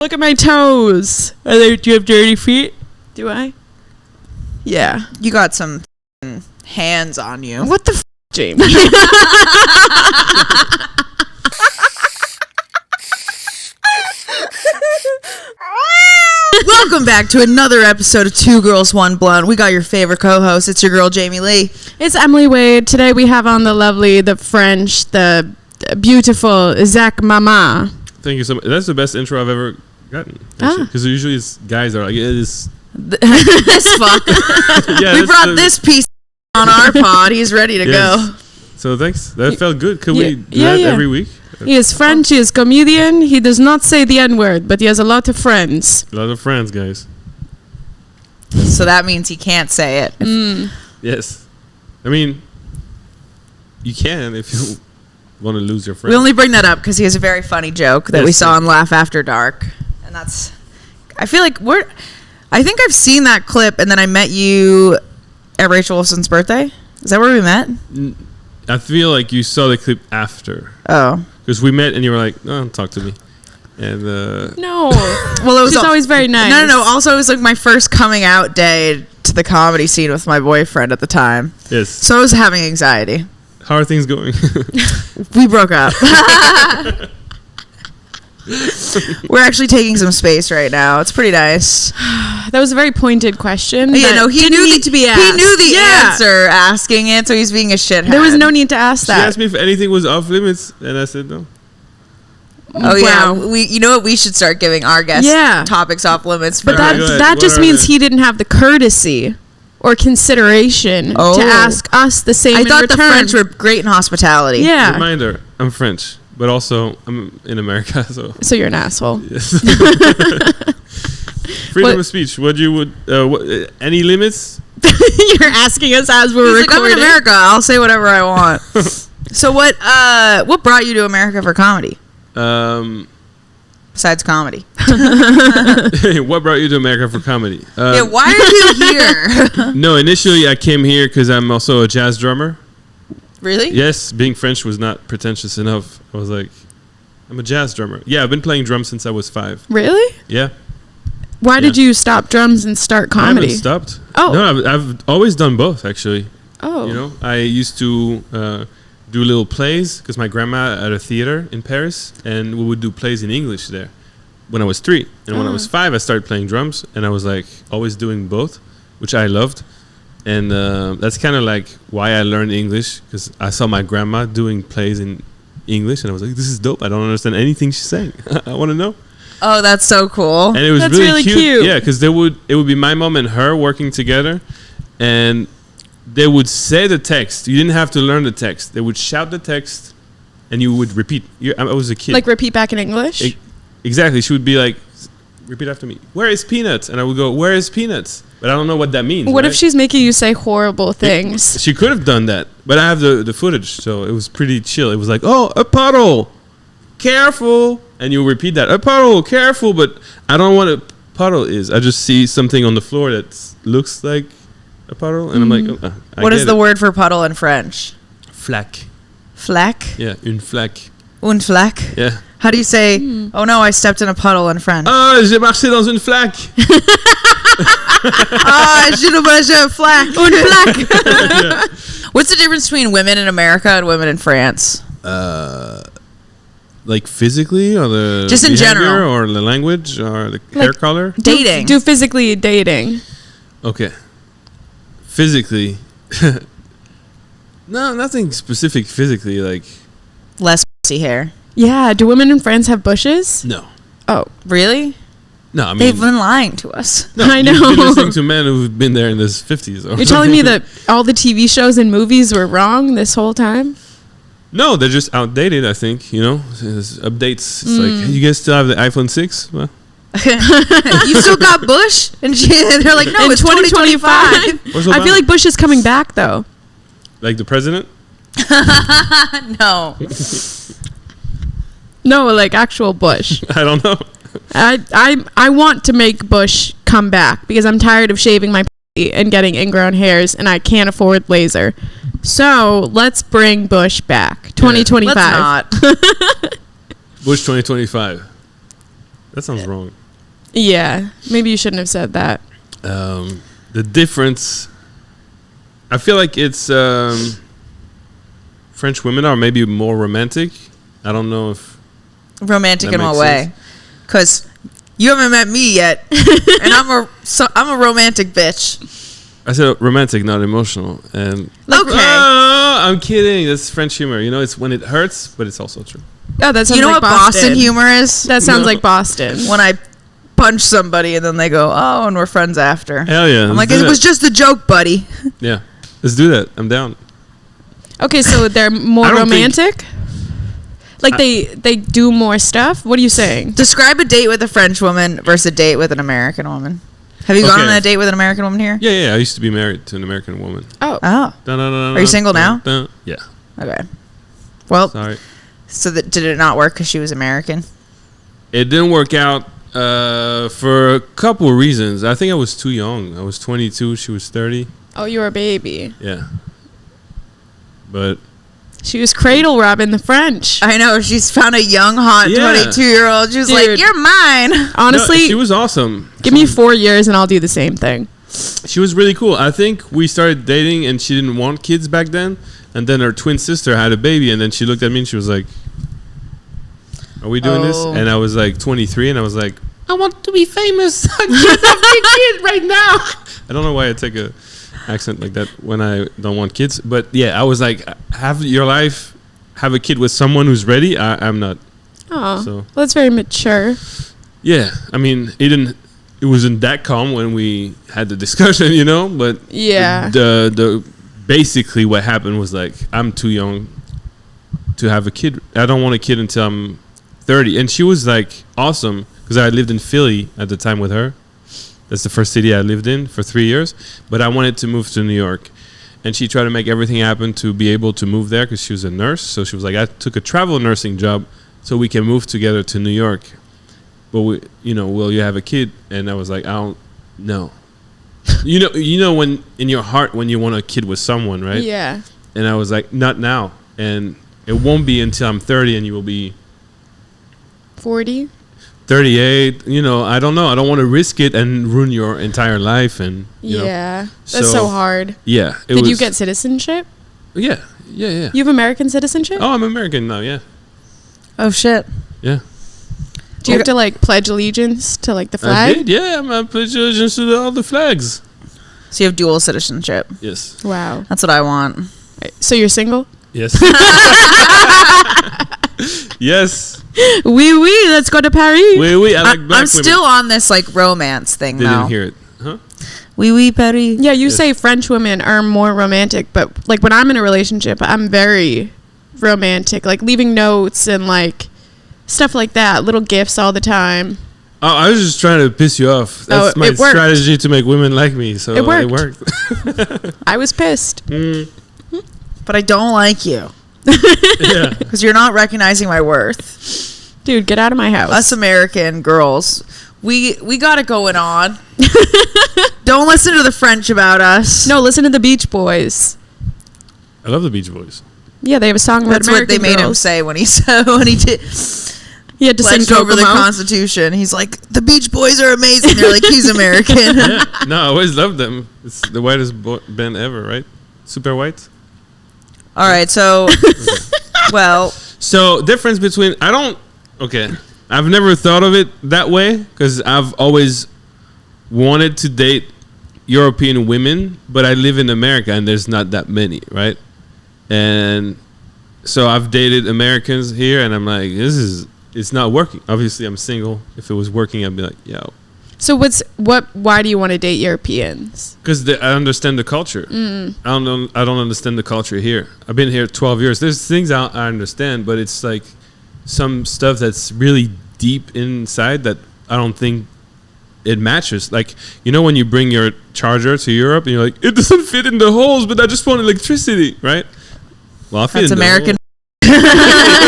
Look at my toes. Do you have dirty feet? Do I? Yeah. You got some hands on you. What the Jamie? Welcome back to another episode of Two Girls, One Blunt. We got your favorite co-host. It's your girl, Jamie Lee. It's Emily Wade. Today we have on the lovely, the French, the beautiful Zach Mama. Thank you so much. That's the best intro I've ever gotten. Because usually it's guys are like, it is. This fuck. Yeah, we brought this piece on our pod. He's ready to go. So thanks. That felt good. Could we do that every week? He is French. He is comedian. He does not say the N-word, but he has a lot of friends. A lot of friends, guys. So that means he can't say it. Yes. I mean, you can if you want to lose your friend. We only bring that up because he has a very funny joke that we saw on Laugh After Dark. And that's... I feel like I think I've seen that clip, and then I met you at Rachel Wilson's birthday. Is that where we met? I feel like you saw the clip after. Oh. Because we met and you were like, oh, talk to me. And no. Well, it was always very nice. No. Also, it was like my first coming out day to the comedy scene with my boyfriend at the time. Yes. So I was having anxiety. How are things going? We broke up. We're actually taking some space right now. It's pretty nice. That was a very pointed question. Yeah, no, he knew need to be asked. He knew the answer asking it, so he's being a shithead. There was no need to ask that. She asked me if anything was off limits, and I said no. Oh yeah, you know what? We should start giving our guests topics off limits. But that just means he didn't have the courtesy or consideration to ask us the same. I thought the French were great in hospitality. Yeah. Reminder: I'm French, but also I'm in America, so you're an asshole. Yes. Freedom of speech. Any limits? You're asking us as we're recording. Like, I'm in America. I'll say whatever I want. So what brought you to America for comedy? Besides comedy. What brought you to America for comedy? Why are you here? No, initially I came here because I'm also a jazz drummer. Really? Yes, being French was not pretentious enough. I was like, I'm a jazz drummer. Yeah, I've been playing drums since I was 5. Really? Yeah. Why did you stop drums and start comedy? I haven't stopped. Oh. No, I've always done both, actually. Oh. You know, I used to do little plays because my grandma had a theater in Paris, and we would do plays in English there when I was 3. And when I was 5, I started playing drums, and I was like always doing both, which I loved. And that's kind of like why I learned English, because I saw my grandma doing plays in English, and I was like, this is dope. I don't understand anything she's saying. I want to know. Oh, that's so cool. And it was really cute. Yeah, because it would be my mom and her working together, and they would say the text. You didn't have to learn the text. They would shout the text, and you would repeat. I was a kid. Like repeat back in English? Exactly. She would be like, repeat after me. Where is Peanuts? And I would go, where is Peanuts? But I don't know what that means. What if she's making you say horrible things? She could have done that, but I have the footage, so it was pretty chill. It was like, oh, a puddle. Careful. And you repeat that, a puddle, careful, but I don't know what a puddle is. I just see something on the floor that looks like a puddle, and I'm like, what is the word for puddle in French? Flaque. Flaque? Yeah, une flaque. Une flaque? Yeah. How do you say, oh no, I stepped in a puddle in French? Ah, j'ai marché dans une flaque. J'ai marché une flaque. Une flaque. Yeah. What's the difference between women in America and women in France? Like physically, or the just in general, or the language, or the hair color? Dating. Do physically dating. Okay. Physically. No, nothing specific physically, like less pussy hair. Yeah. Do women in France have bushes? No. Oh, really? No, I mean, they've been lying to us. No, I know. You've been listening to men who've been there in the 50s. You're telling me that all the TV shows and movies were wrong this whole time? No, they're just outdated, I think, you know. There's updates. It's like, hey, you guys still have the iPhone 6? Well. You still got Bush? And they're like, no, it's 2025. I feel like Bush is coming back, though. Like the president? No. No, like actual Bush. I don't know. I want to make Bush come back because I'm tired of shaving my pussy and getting ingrown hairs, and I can't afford laser. So let's bring Bush back. 2025. Let's not. Bush 2025. That sounds wrong. Yeah, maybe you shouldn't have said that. The difference, I feel like it's French women are maybe more romantic. I don't know if Romantic that in what makes way? sense. Because you haven't met me yet, and I'm a romantic bitch. I said romantic, not emotional. And Okay. I'm kidding. That's French humor. You know, it's when it hurts, but it's also true. Oh, that sounds You know like what Boston humor is? That sounds No. like Boston. When I punch somebody and then they go, "Oh, and we're friends after." Hell yeah. I'm let's like, do it that. was just a joke, buddy. Yeah. Let's do that. I'm down. Okay, so they're more I don't romantic? Like they do more stuff? What are you saying? Describe a date with a French woman versus a date with an American woman. Have you gone Okay. on a date with an American woman here? Yeah. I used to be married to an American woman. Oh. Oh, Are you single now? Yeah. okay. Well, Sorry. so did it not work because she was American? It didn't work out for a couple of reasons. I think I was too young. I was 22. She was 30. Oh, you were a baby. Yeah. But She was cradle robbing the French. I know. She's found a young, hot Yeah. 22-year-old. She was like, Dude. "You're mine." Honestly, no, she was awesome. give me 4 years and I'll do the same thing. She was really cool. I think we started dating and she didn't want kids back then. And then her twin sister had a baby. And then she looked at me and she was like, "Are we doing this?" Oh. And I was like 23 and I was like, "I want to be famous. I can't have a kid right now." I don't know why I take a accent like that when I don't want kids. But yeah, I was like, have your life, have a kid with someone who's ready. I'm not. Oh, So. well, that's very mature. Yeah, I mean, it wasn't that calm when we had the discussion, you know. But Yeah. the basically what happened was like, I'm too young to have a kid. I don't want a kid until I'm 30. And she was like awesome because I lived in Philly at the time with her. That's the first city I lived in for 3 years. But I wanted to move to New York. And she tried to make everything happen to be able to move there because she was a nurse. So she was like, I took a travel nursing job so we can move together to New York. But will you have a kid? And I was like, I don't know. You know when in your heart when you want a kid with someone, right? Yeah. And I was like, not now. And it won't be until I'm 30 and you will be 40? 38. I don't know. I don't want to risk it and ruin your entire life. And Yeah. That's so hard. Yeah. Did you get citizenship? Yeah. You have American citizenship? Oh, I'm American now. Yeah. Oh shit. Yeah. Do you have to like pledge allegiance to like the I flag? did. Yeah. I'm pledged allegiance to all the flags. So you have dual citizenship. Yes. Wow. That's what I want. So you're single? Yes. Yes. Oui, let's go to Paris. Oui. I like black I'm women. still on this like romance thing They though. didn't hear it. Huh? Oui, oui, Paris. Yeah, you Yes. say French women are more romantic, but like when I'm in a relationship, I'm very romantic, like leaving notes and like stuff like that, little gifts all the time. Oh, I was just trying to piss you off. That's my it worked. strategy to make women like me. So It worked. It worked. I was pissed. But I don't like you Yeah. because you're not recognizing my worth. Dude, get out of my house. Us American girls, we got it going on. Don't listen to the French about us. No, listen to the Beach Boys. I love the Beach Boys. Yeah, they have a song about That's American what they made him girls. say when he said when he did He had to sing pledged over the Kokomo. Constitution. He's like, the Beach Boys are amazing. They're like, he's American. Yeah. No, I always loved them. It's the whitest band ever, right? Super white. All right, so well, So difference between I've never thought of it that way because I've always wanted to date European women, but I live in America and there's not that many, right? And so I've dated Americans here and I'm like, it's not working. Obviously I'm single. If it was working, I'd be like, yo. So why do you want to date Europeans? Because I understand the culture. I don't understand the culture here. I've been here 12 years. There's things I understand, but it's like some stuff that's really deep inside that I don't think it matches. Like, when you bring your charger to Europe and you're like, it doesn't fit in the holes, but I just want electricity, right? Well, I fit that's in American. the hole.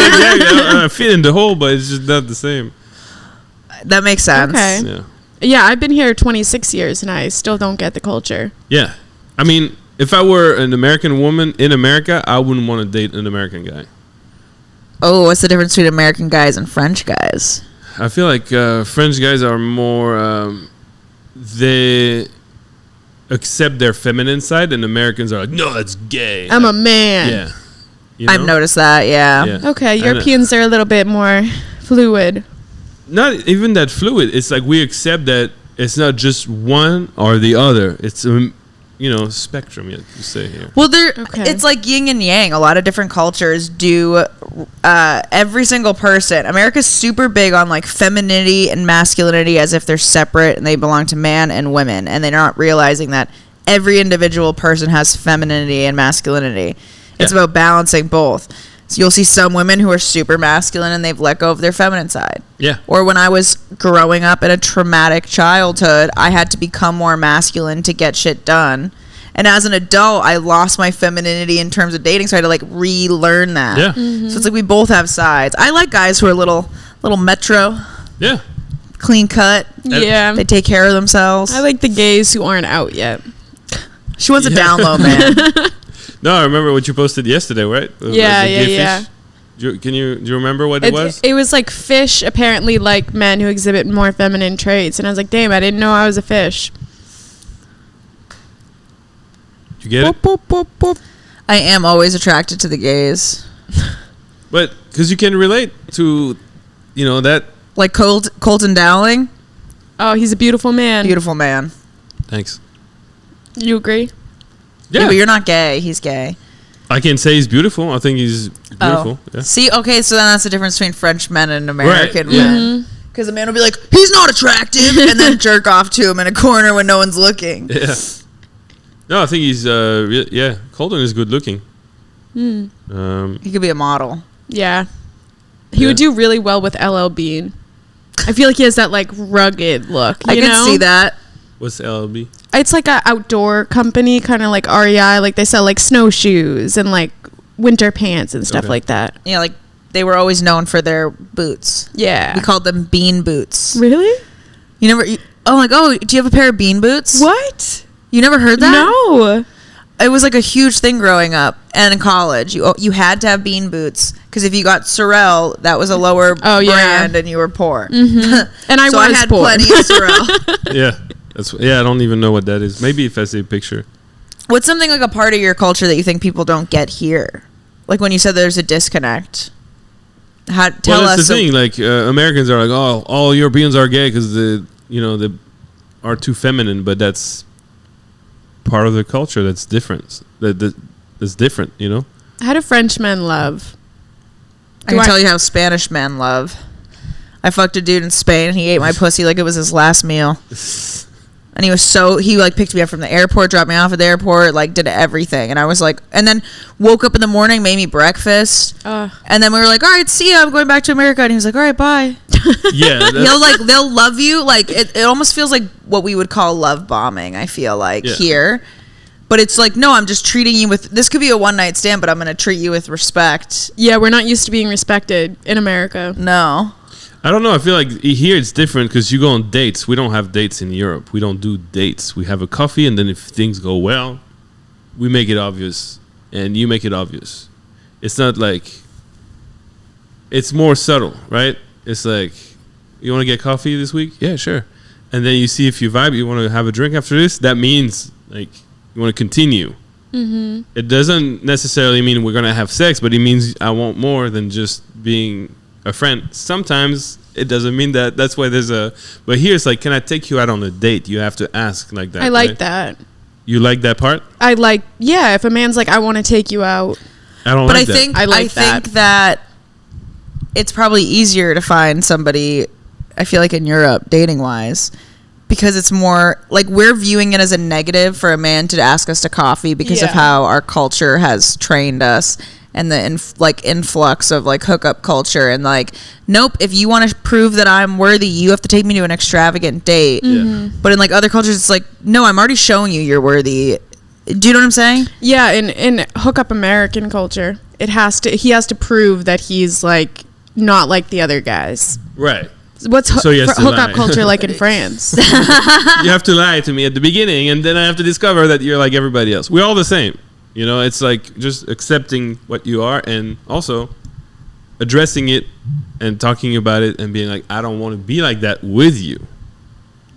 Exactly. I fit in the hole, but it's just not the same. That makes sense. Okay. Yeah. Yeah, I've been here 26 years and I still don't get the culture. Yeah. I mean, if I were an American woman in America, I wouldn't want to date an American guy. Oh, what's the difference between American guys and French guys? I feel like French guys are more. They accept their feminine side, and Americans are like, no, that's gay. I'm a man. Yeah. You know? I've noticed that. Yeah. Okay, Europeans are a little bit more fluid. Not even that fluid. It's like we accept that it's not just one or the other. It's spectrum. You say here. Well, it's like yin and yang. A lot of different cultures do. Every single person. America's super big on like femininity and masculinity as if they're separate and they belong to man and women, and they're not realizing that every individual person has femininity and masculinity. It's about balancing both. So you'll see some women who are super masculine and they've let go of their feminine side. Yeah. Or when I was growing up in a traumatic childhood, I had to become more masculine to get shit done. And as an adult, I lost my femininity in terms of dating, so I had to like relearn that. Yeah. Mm-hmm. So it's like we both have sides. I like guys who are little metro. Yeah. Clean cut. Yeah. They take care of themselves. I like the gays who aren't out yet. She wants a down low man. No, I remember what you posted yesterday, right? Yeah. Do you remember what it was? It was like fish apparently like men who exhibit more feminine traits, and I was like, damn, I didn't know I was a fish. You get it? Boop, boop, boop, boop. I am always attracted to the gays. But because you can relate to, that. Like Colton Dowling. Oh, he's a beautiful man. Beautiful man. Thanks. You agree? Yeah, but you're not gay. He's gay. I can say he's beautiful. I think he's beautiful. Oh. Yeah. See, okay, so then that's the difference between French men and American Right, yeah. men. Because a man will be like, he's not attractive, and then jerk off to him in a corner when no one's looking. Yeah. No, I think he's, Colton is good looking. He could be a model. Yeah. He would do really well with LL Bean. I feel like he has that like rugged look. I can see that. What's LLB? It's like an outdoor company, kind of like REI. Like they sell like snowshoes and like winter pants and stuff like that. Yeah, like they were always known for their boots. Yeah. We called them bean boots. Really? You never... do you have a pair of bean boots? What? You never heard that? No. It was like a huge thing growing up and in college. You had to have bean boots because if you got Sorel, that was a lower brand and you were poor. Mm-hmm. And I had poor. Plenty of Sorel. Yeah. I don't even know what that is. Maybe if I see a picture. What's something like a part of your culture that you think people don't get here? Like when you said there's a disconnect. Tell us. That's the thing. Like Americans are like, oh, all Europeans are gay because they are too feminine, but that's part of the culture that's different. That's different, How do Frenchmen love? I can tell you how Spanish men love. I fucked a dude in Spain and he ate my pussy like it was his last meal. And he like picked me up from the airport, dropped me off at the airport, like did everything. And I was like, and then woke up in the morning, made me breakfast. And then we were like, all right, see ya, I'm going back to America. And he was like, all right, bye. Yeah. They'll love you. Like it almost feels like what we would call love bombing, I feel like here. But it's like, no, I'm just treating you with, this could be a one night stand, but I'm going to treat you with respect. Yeah, we're not used to being respected in America. No. I don't know. I feel like here it's different because you go on dates. We don't have dates in Europe. We don't do dates. We have a coffee, and then if things go well, we make it obvious, and you make it obvious. It's not like... It's more subtle, right? It's like, you want to get coffee this week? Yeah, sure. And then you see if you vibe, you want to have a drink after this? That means, like, you want to continue. Mm-hmm. It doesn't necessarily mean we're going to have sex, but it means I want more than just being... a friend. Sometimes it doesn't mean that. That's why there's but here it's like, can I take you out on a date? You have to ask like that. I like that. You like that part? If a man's like, I want to take you out. I don't like that. I think that it's probably easier to find somebody, I feel like in Europe, dating wise, because it's more like we're viewing it as a negative for a man to ask us to coffee because of how our culture has trained us. And the influx of like hookup culture and like, nope, if you want to prove that I'm worthy, you have to take me to an extravagant date. Mm-hmm. But in like other cultures, it's like, no, I'm already showing you you're worthy. Do you know what I'm saying? Yeah, in hookup American culture, he has to prove that he's like not like the other guys. Right. What's hookup culture like in France? You have to lie to me at the beginning, and then I have to discover that you're like everybody else. We're all the same. It's like just accepting what you are, and also addressing it and talking about it and being like, I don't want to be like that with you.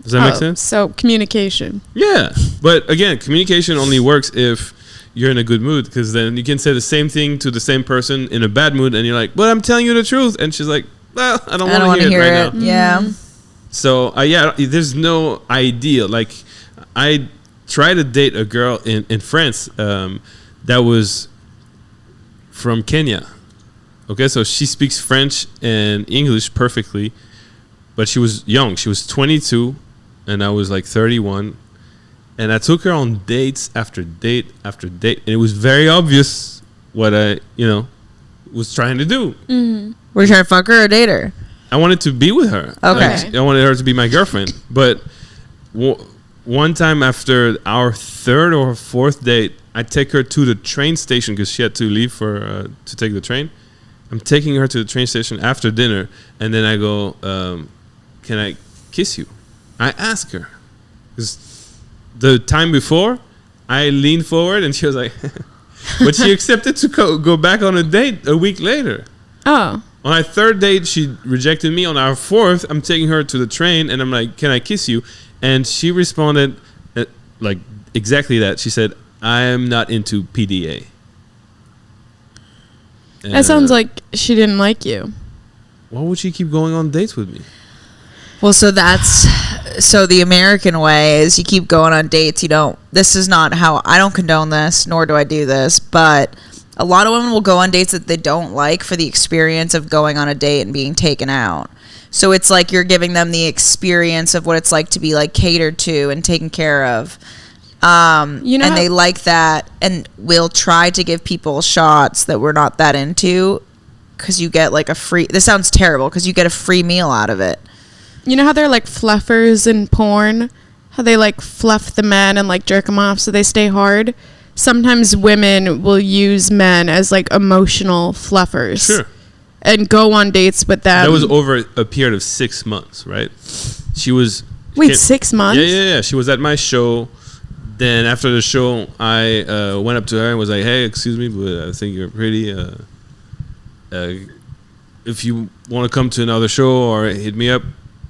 Does that make sense? So communication. Yeah. But again, communication only works if you're in a good mood, because then you can say the same thing to the same person in a bad mood and you're like, but I'm telling you the truth. And she's like, well, I don't want to hear it right now. Yeah. So, there's no ideal. Like, I tried to date a girl in France that was from Kenya. Okay, so she speaks French and English perfectly, but she was young. She was 22, and I was like 31. And I took her on dates after date after date, and it was very obvious what I, was trying to do. Mm-hmm. Were you trying to fuck her or date her? I wanted to be with her. Okay. I wanted her to be my girlfriend. But one time after our third or fourth date, I take her to the train station because she had to leave to take the train. I'm taking her to the train station after dinner, and then I go, can I kiss you? I ask her. Because the time before, I leaned forward, and she was like, but she accepted to go back on a date a week later. Oh. On our third date, she rejected me. On our fourth, I'm taking her to the train, and I'm like, can I kiss you? And she responded like exactly that. She said, I am not into PDA. That sounds like she didn't like you. Why would she keep going on dates with me? Well, so the American way is you keep going on dates. This is not how, I don't condone this, nor do I do this, but a lot of women will go on dates that they don't like for the experience of going on a date and being taken out. So it's like you're giving them the experience of what it's like to be like catered to and taken care of. And they like that, and we'll try to give people shots that we're not that into because you get like this sounds terrible, because you get a free meal out of it. You know how they're like fluffers in porn? How they like fluff the men and like jerk them off so they stay hard? Sometimes women will use men as like emotional fluffers. Sure. And go on dates with them. That was over a period of 6 months, right? She was... Wait, 6 months? Yeah. She was at my show. Then after the show, I went up to her and was like, hey, excuse me, but I think you're pretty. If you want to come to another show or hit me up,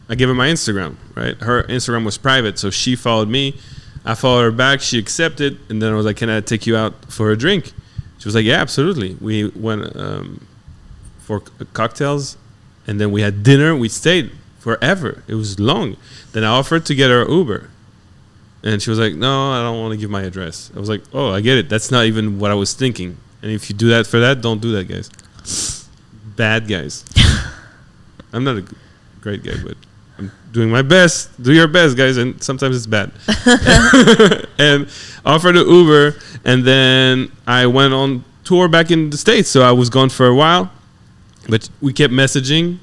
I gave her my Instagram, right? Her Instagram was private, so she followed me. I followed her back. She accepted. And then I was like, can I take you out for a drink? She was like, yeah, absolutely. We went for cocktails, and then we had dinner. We stayed forever. It was long. Then I offered to get her Uber. And she was like, no, I don't want to give my address. I was like, oh, I get it. That's not even what I was thinking. And if you do that for that, don't do that, guys. Bad guys. I'm not a great guy, but I'm doing my best. Do your best, guys. And sometimes it's bad. And offered the Uber. And then I went on tour back in the States. So I was gone for a while. But we kept messaging.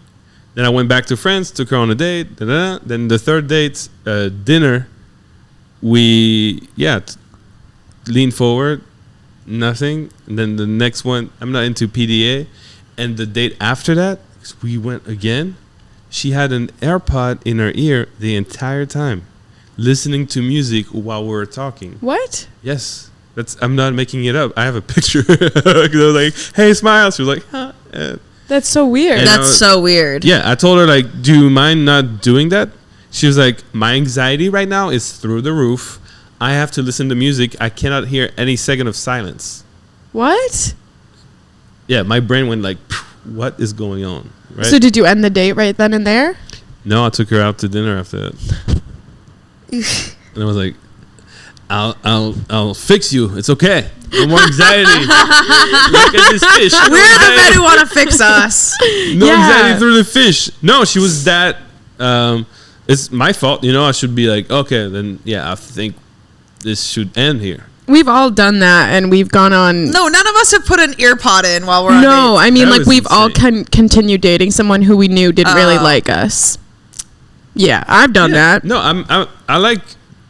Then I went back to France, took her on a date. Then the third date, dinner. We leaned forward, nothing. And then the next one, I'm not into PDA. And the date after that, we went again. She had an AirPod in her ear the entire time, listening to music while we were talking. What? Yes, I'm not making it up. I have a picture. I was like, hey, smile. She was like, huh. That's so weird. That's so weird. Yeah, I told her, like, do you mind not doing that? She was like, my anxiety right now is through the roof. I have to listen to music. I cannot hear any second of silence. What? Yeah, my brain went like, what is going on? Right? So did you end the date right then and there? No, I took her out to dinner after that. And I was like, I'll fix you. It's okay. No more anxiety. Look at this fish. We're the men who want to fix us. No anxiety through the fish. No, she was that... it's my fault, I should be like, okay, then I think this should end here. We've all done that, and we've gone on. No, none of us have put an earpod in while we're on No, dates. I mean, That like, was we've all insane. continued dating someone who we knew didn't really like us. Yeah, I've done that. No, I like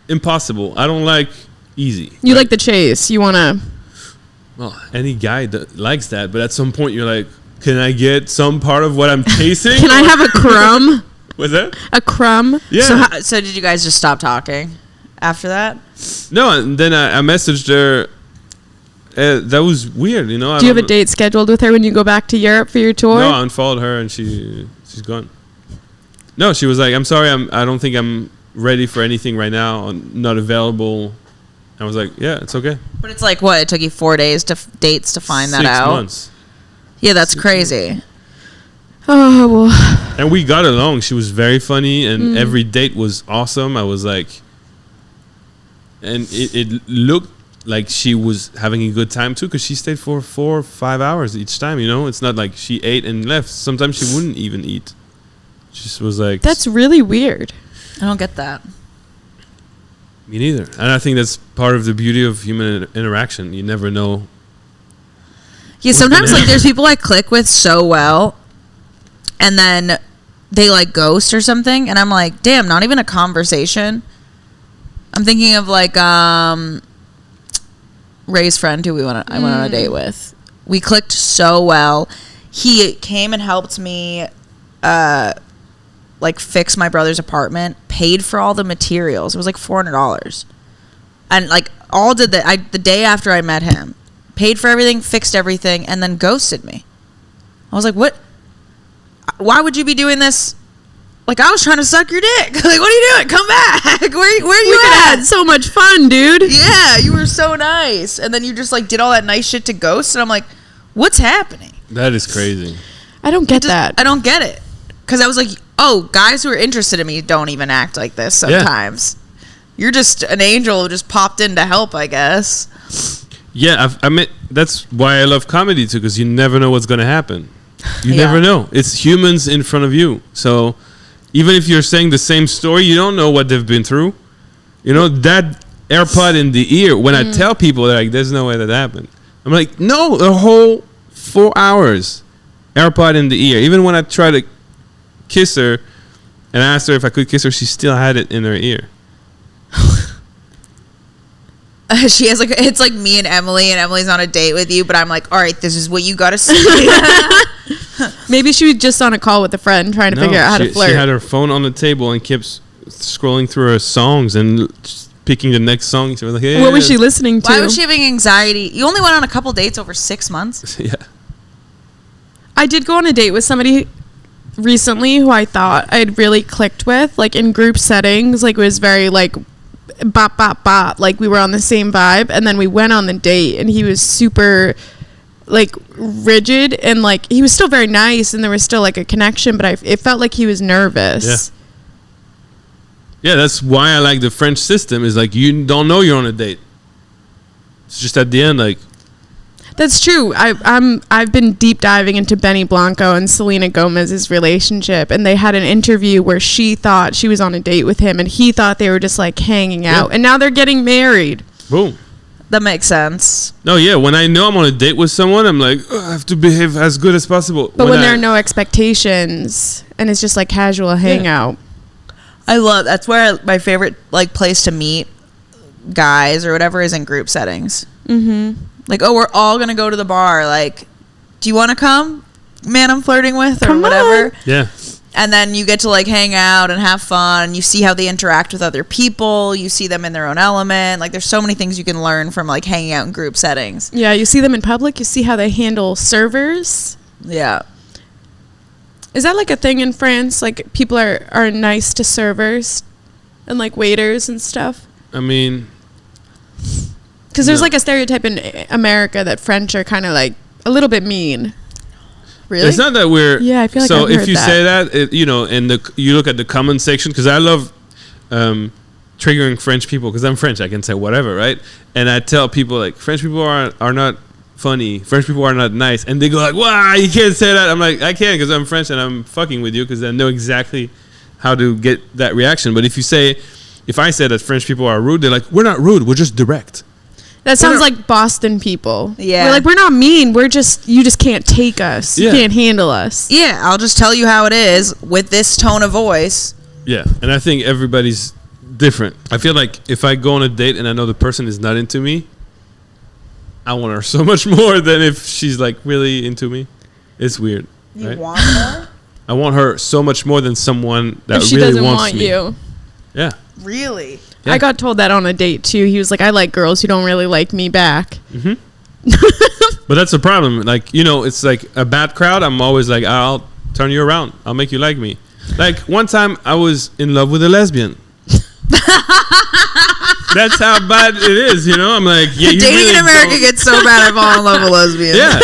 impossible. I don't like easy. You right? like the chase. You want to. Well, any guy that likes that, but at some point you're like, can I get some part of what I'm chasing? Can I have a crumb? What's that? A crumb? Yeah. So did you guys just stop talking after that? No, and then I messaged her that was weird, you know. Do you have a date scheduled with her when you go back to Europe for your tour? No, I unfollowed her and she's gone. No, she was like, I'm sorry, I don't think I'm ready for anything right now. I'm not available. I was like, yeah, it's okay. But it's like, what? It took you 4 days to dates to find that 6 out? months. Yeah, that's crazy. Oh, well. And we got along. She was very funny, and every date was awesome. I was like, and it looked like she was having a good time too, because she stayed for 4 or 5 hours each time. You know, it's not like she ate and left. Sometimes she wouldn't even eat. She just was like, that's really weird. I don't get that. Me neither. And I think that's part of the beauty of human interaction. You never know. Yeah, sometimes like there's people I click with so well, and then they like ghost or something, and I'm like, damn, not even a conversation. I'm thinking of like Ray's friend who I went on a date with. We clicked so well. He came and helped me like fix my brother's apartment, paid for all the materials. It was like $400. And like all did that the day after I met him. Paid for everything, fixed everything, and then ghosted me. I was like, what? Why would you be doing this? Like, I was trying to suck your dick. Like, what are you doing? Come back. Where you at? Had so much fun, dude. Yeah, you were so nice. And then you just like did all that nice shit to ghost, and I'm like, what's happening? That is crazy. I don't get that. I don't get it. Because I was like, oh, guys who are interested in me don't even act like this sometimes. Yeah. You're just an angel who just popped in to help, I guess. Yeah, I mean, that's why I love comedy too, because you never know what's going to happen. You never know. It's humans in front of you. So even if you're saying the same story, you don't know what they've been through. You know, that AirPod in the ear, when I tell people, they're like, there's no way that happened. I'm like, no, the whole 4 hours, AirPod in the ear. Even when I try to kiss her and asked her if I could kiss her, she still had it in her ear. She has like, it's like me and Emily's on a date with you, but I'm like, all right, this is what you gotta see. Maybe she was just on a call with a friend trying to figure out how to flirt. She had her phone on the table and kept scrolling through her songs and picking the next song. She was like, hey, what was she listening to? Why was she having anxiety? You only went on a couple dates over 6 months? Yeah. I did go on a date with somebody recently who I thought I'd really clicked with, like in group settings. Like it was very like bop bop bop, like we were on the same vibe, and then we went on the date and he was super like rigid, and like he was still very nice and there was still like a connection, but it felt like he was nervous. Yeah, that's why I like the French system. Is like you don't know you're on a date. It's just at the end, like. That's true. I've been deep diving into Benny Blanco and Selena Gomez's relationship, and they had an interview where she thought she was on a date with him and he thought they were just like hanging out, and now they're getting married. Boom. That makes sense. No, yeah. When I know I'm on a date with someone, I'm like, I have to behave as good as possible. But when there are no expectations and it's just like casual hangout. That's where my favorite like place to meet guys or whatever is in group settings. Mm-hmm. Like, oh, we're all going to go to the bar. Like, do you want to come? Man I'm flirting with or come whatever. On. Yeah. And then you get to, like, hang out and have fun. You see how they interact with other people. You see them in their own element. Like, there's so many things you can learn from, like, hanging out in group settings. Yeah, you see them in public. You see how they handle servers. Yeah. Is that, like, a thing in France? Like, people are nice to servers and, like, waiters and stuff? I mean... Because there's like a stereotype in America that French are kind of like a little bit mean. Really? It's not that we're... Yeah, I feel like so I've if heard you that. say that, you know, and you look at the comment section, because I love triggering French people, because I'm French, I can say whatever, right? And I tell people, like, French people are not funny. French people are not nice. And they go like, wow, you can't say that. I'm like, I can, because I'm French and I'm fucking with you, because I know exactly how to get that reaction. But if I say that French people are rude, they're like, we're not rude, we're just direct. That sounds like Boston people. Yeah. We're like, we're not mean. You just can't take us. Yeah. You can't handle us. Yeah, I'll just tell you how it is with this tone of voice. Yeah, and I think everybody's different. I feel like if I go on a date and I know the person is not into me, I want her so much more than if she's like really into me. It's weird. You right? want her? I want her so much more than someone that If she really doesn't wants want me. you. Yeah. Really? Yeah. I got told that on a date too. He was like, I like girls who don't really like me back. Mm-hmm. But that's the problem. Like, you know, it's like a bad crowd. I'm always like, I'll turn you around. I'll make you like me. Like, one time I was in love with a lesbian. That's how bad it is, you know? I'm like, yeah, you dating really in America don't- gets so bad I fall in love with lesbians. Yeah.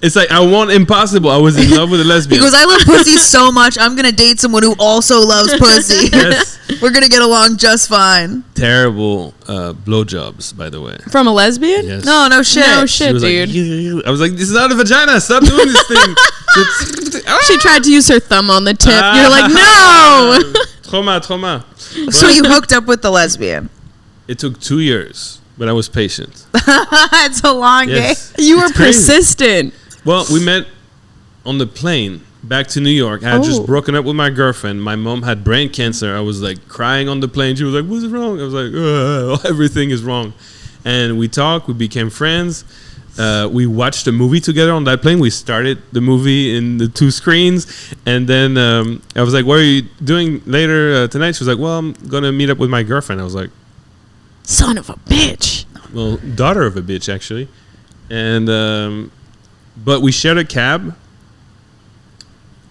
It's like, I want impossible. I was in love with a lesbian. He goes, I love pussy so much, I'm going to date someone who also loves pussy. Yes. We're going to get along just fine. Terrible blowjobs, by the way. From a lesbian? Yes. No shit. No She shit, was dude. like, I was like, this is not a vagina. Stop doing this thing. She tried to use her thumb on the tip. You're like, no. Trauma. So you hooked up with the lesbian. It took 2 years, but I was patient. It's a long Yes. You were It's crazy. persistent. Well, we met on the plane back to New York. I had just Oh. broken up with my girlfriend. My mom had brain cancer. I was like crying on the plane. She was like, what's wrong? I was like, everything is wrong. And we talked. We became friends. We watched a movie together on that plane. We started the movie in the 2 screens. And then I was like, what are you doing later tonight? She was like, well, I'm going to meet up with my girlfriend. I was like, Son of a bitch. well, daughter of a bitch, actually. And but we shared a cab.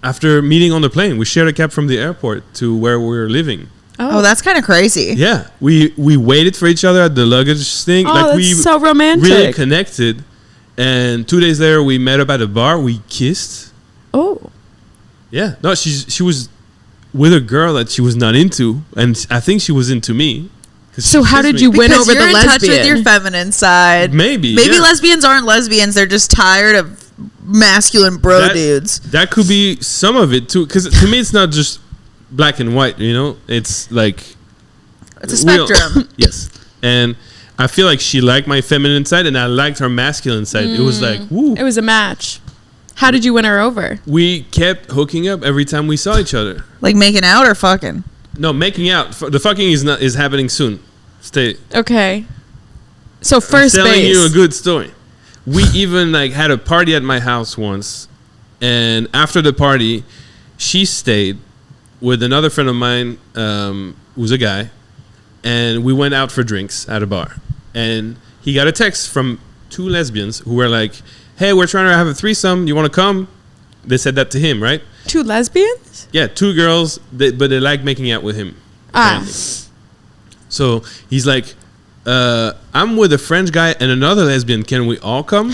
After meeting on the plane, we shared a cab from the airport to where we were living. Oh, that's kind of crazy. Yeah, we waited for each other at the luggage thing. Oh, like that's we so romantic. really connected. And 2 days later, we met up at a bar. We kissed. Oh. Yeah, no, she was with a girl that she was not into, and I think she was into me. 'Cause So she how kissed did me. you win Because over you're the in touch with lesbian? your feminine side. Maybe yeah. lesbians aren't lesbians. They're just tired of masculine bro dudes. That could be some of it too, because to me it's not just black and white. You know, it's like It's a we all- spectrum. Yes, and I feel like she liked my feminine side, and I liked her masculine side. It was like, woo. It was a match. How did you win her over? We kept hooking up every time we saw each other. Like making out or fucking? No, making out. The fucking is happening soon. Stay. Okay. So first I'm telling base. you a good story. We even like had a party at my house once, and after the party, she stayed with another friend of mine, who's a guy, and we went out for drinks at a bar. And he got a text from 2 lesbians who were like, "Hey, we're trying to have a threesome. You want to come?" They said that to him, right? 2 lesbians? Yeah, 2 girls, but they like making out with him. Ah. apparently. So he's like, I'm with a French guy and another lesbian. Can we all come?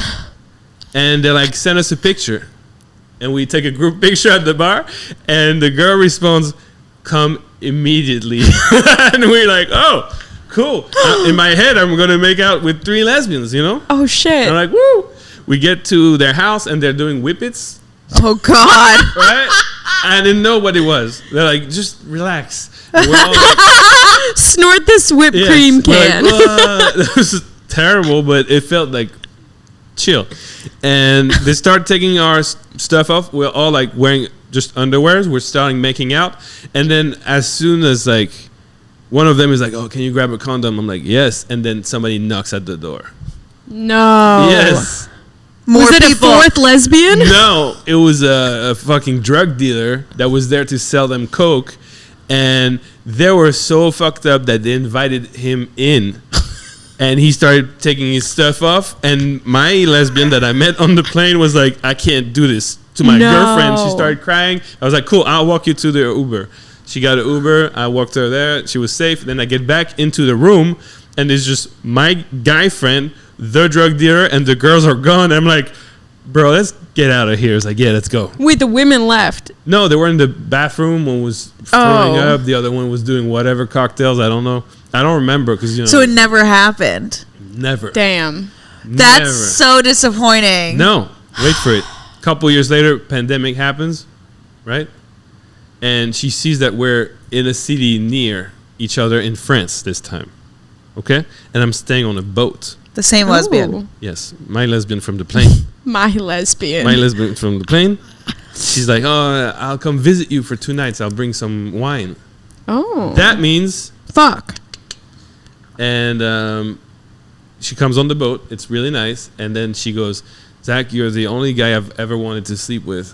And they like send us a picture. And we take a group picture at the bar. And the girl responds, come immediately. And we're like, oh, cool. In my head, I'm going to make out with 3 lesbians, you know? Oh, shit. I'm like, woo. We get to their house and they're doing whippets. Oh, God. Right? I didn't know what it was. They're like, just relax. And we're all like, Snort this whipped yes. cream We're can. like, that was terrible, but it felt like chill. And they start taking our stuff off. We're all like wearing just underwears. We're starting making out. And then as soon as like one of them is like, oh, can you grab a condom? I'm like, yes. And then somebody knocks at the door. No. Yes. More Was it people. a 4th lesbian? No, it was a fucking drug dealer that was there to sell them coke, and they were so fucked up that they invited him in, and he started taking his stuff off. And my lesbian that I met on the plane was like, "I can't do this." To my No. girlfriend, she started crying. I was like, "Cool, I'll walk you to the Uber." She got an Uber. I walked her there. She was safe. Then I get back into the room, and it's just my guy friend, the drug dealer, and the girls are gone. I'm like, bro, let's get out of here. It's like, yeah, let's go. Wait, the women left. No, they were in the bathroom. One was throwing Oh. up. The other one was doing whatever cocktails. I don't know. I don't remember because, you know. So it never happened. Never. Damn. That's Never. so disappointing. No, wait for it. A couple years later, pandemic happens, right? And she sees that we're in a city near each other in France this time. Okay? And I'm staying on a boat. The same lesbian. Ooh. Yes, my lesbian from the plane. My lesbian. My lesbian from the plane. She's like, oh, I'll come visit you for 2 nights. I'll bring some wine. Oh. That means, Fuck. and she comes on the boat. It's really nice. And then she goes, Zach, you're the only guy I've ever wanted to sleep with.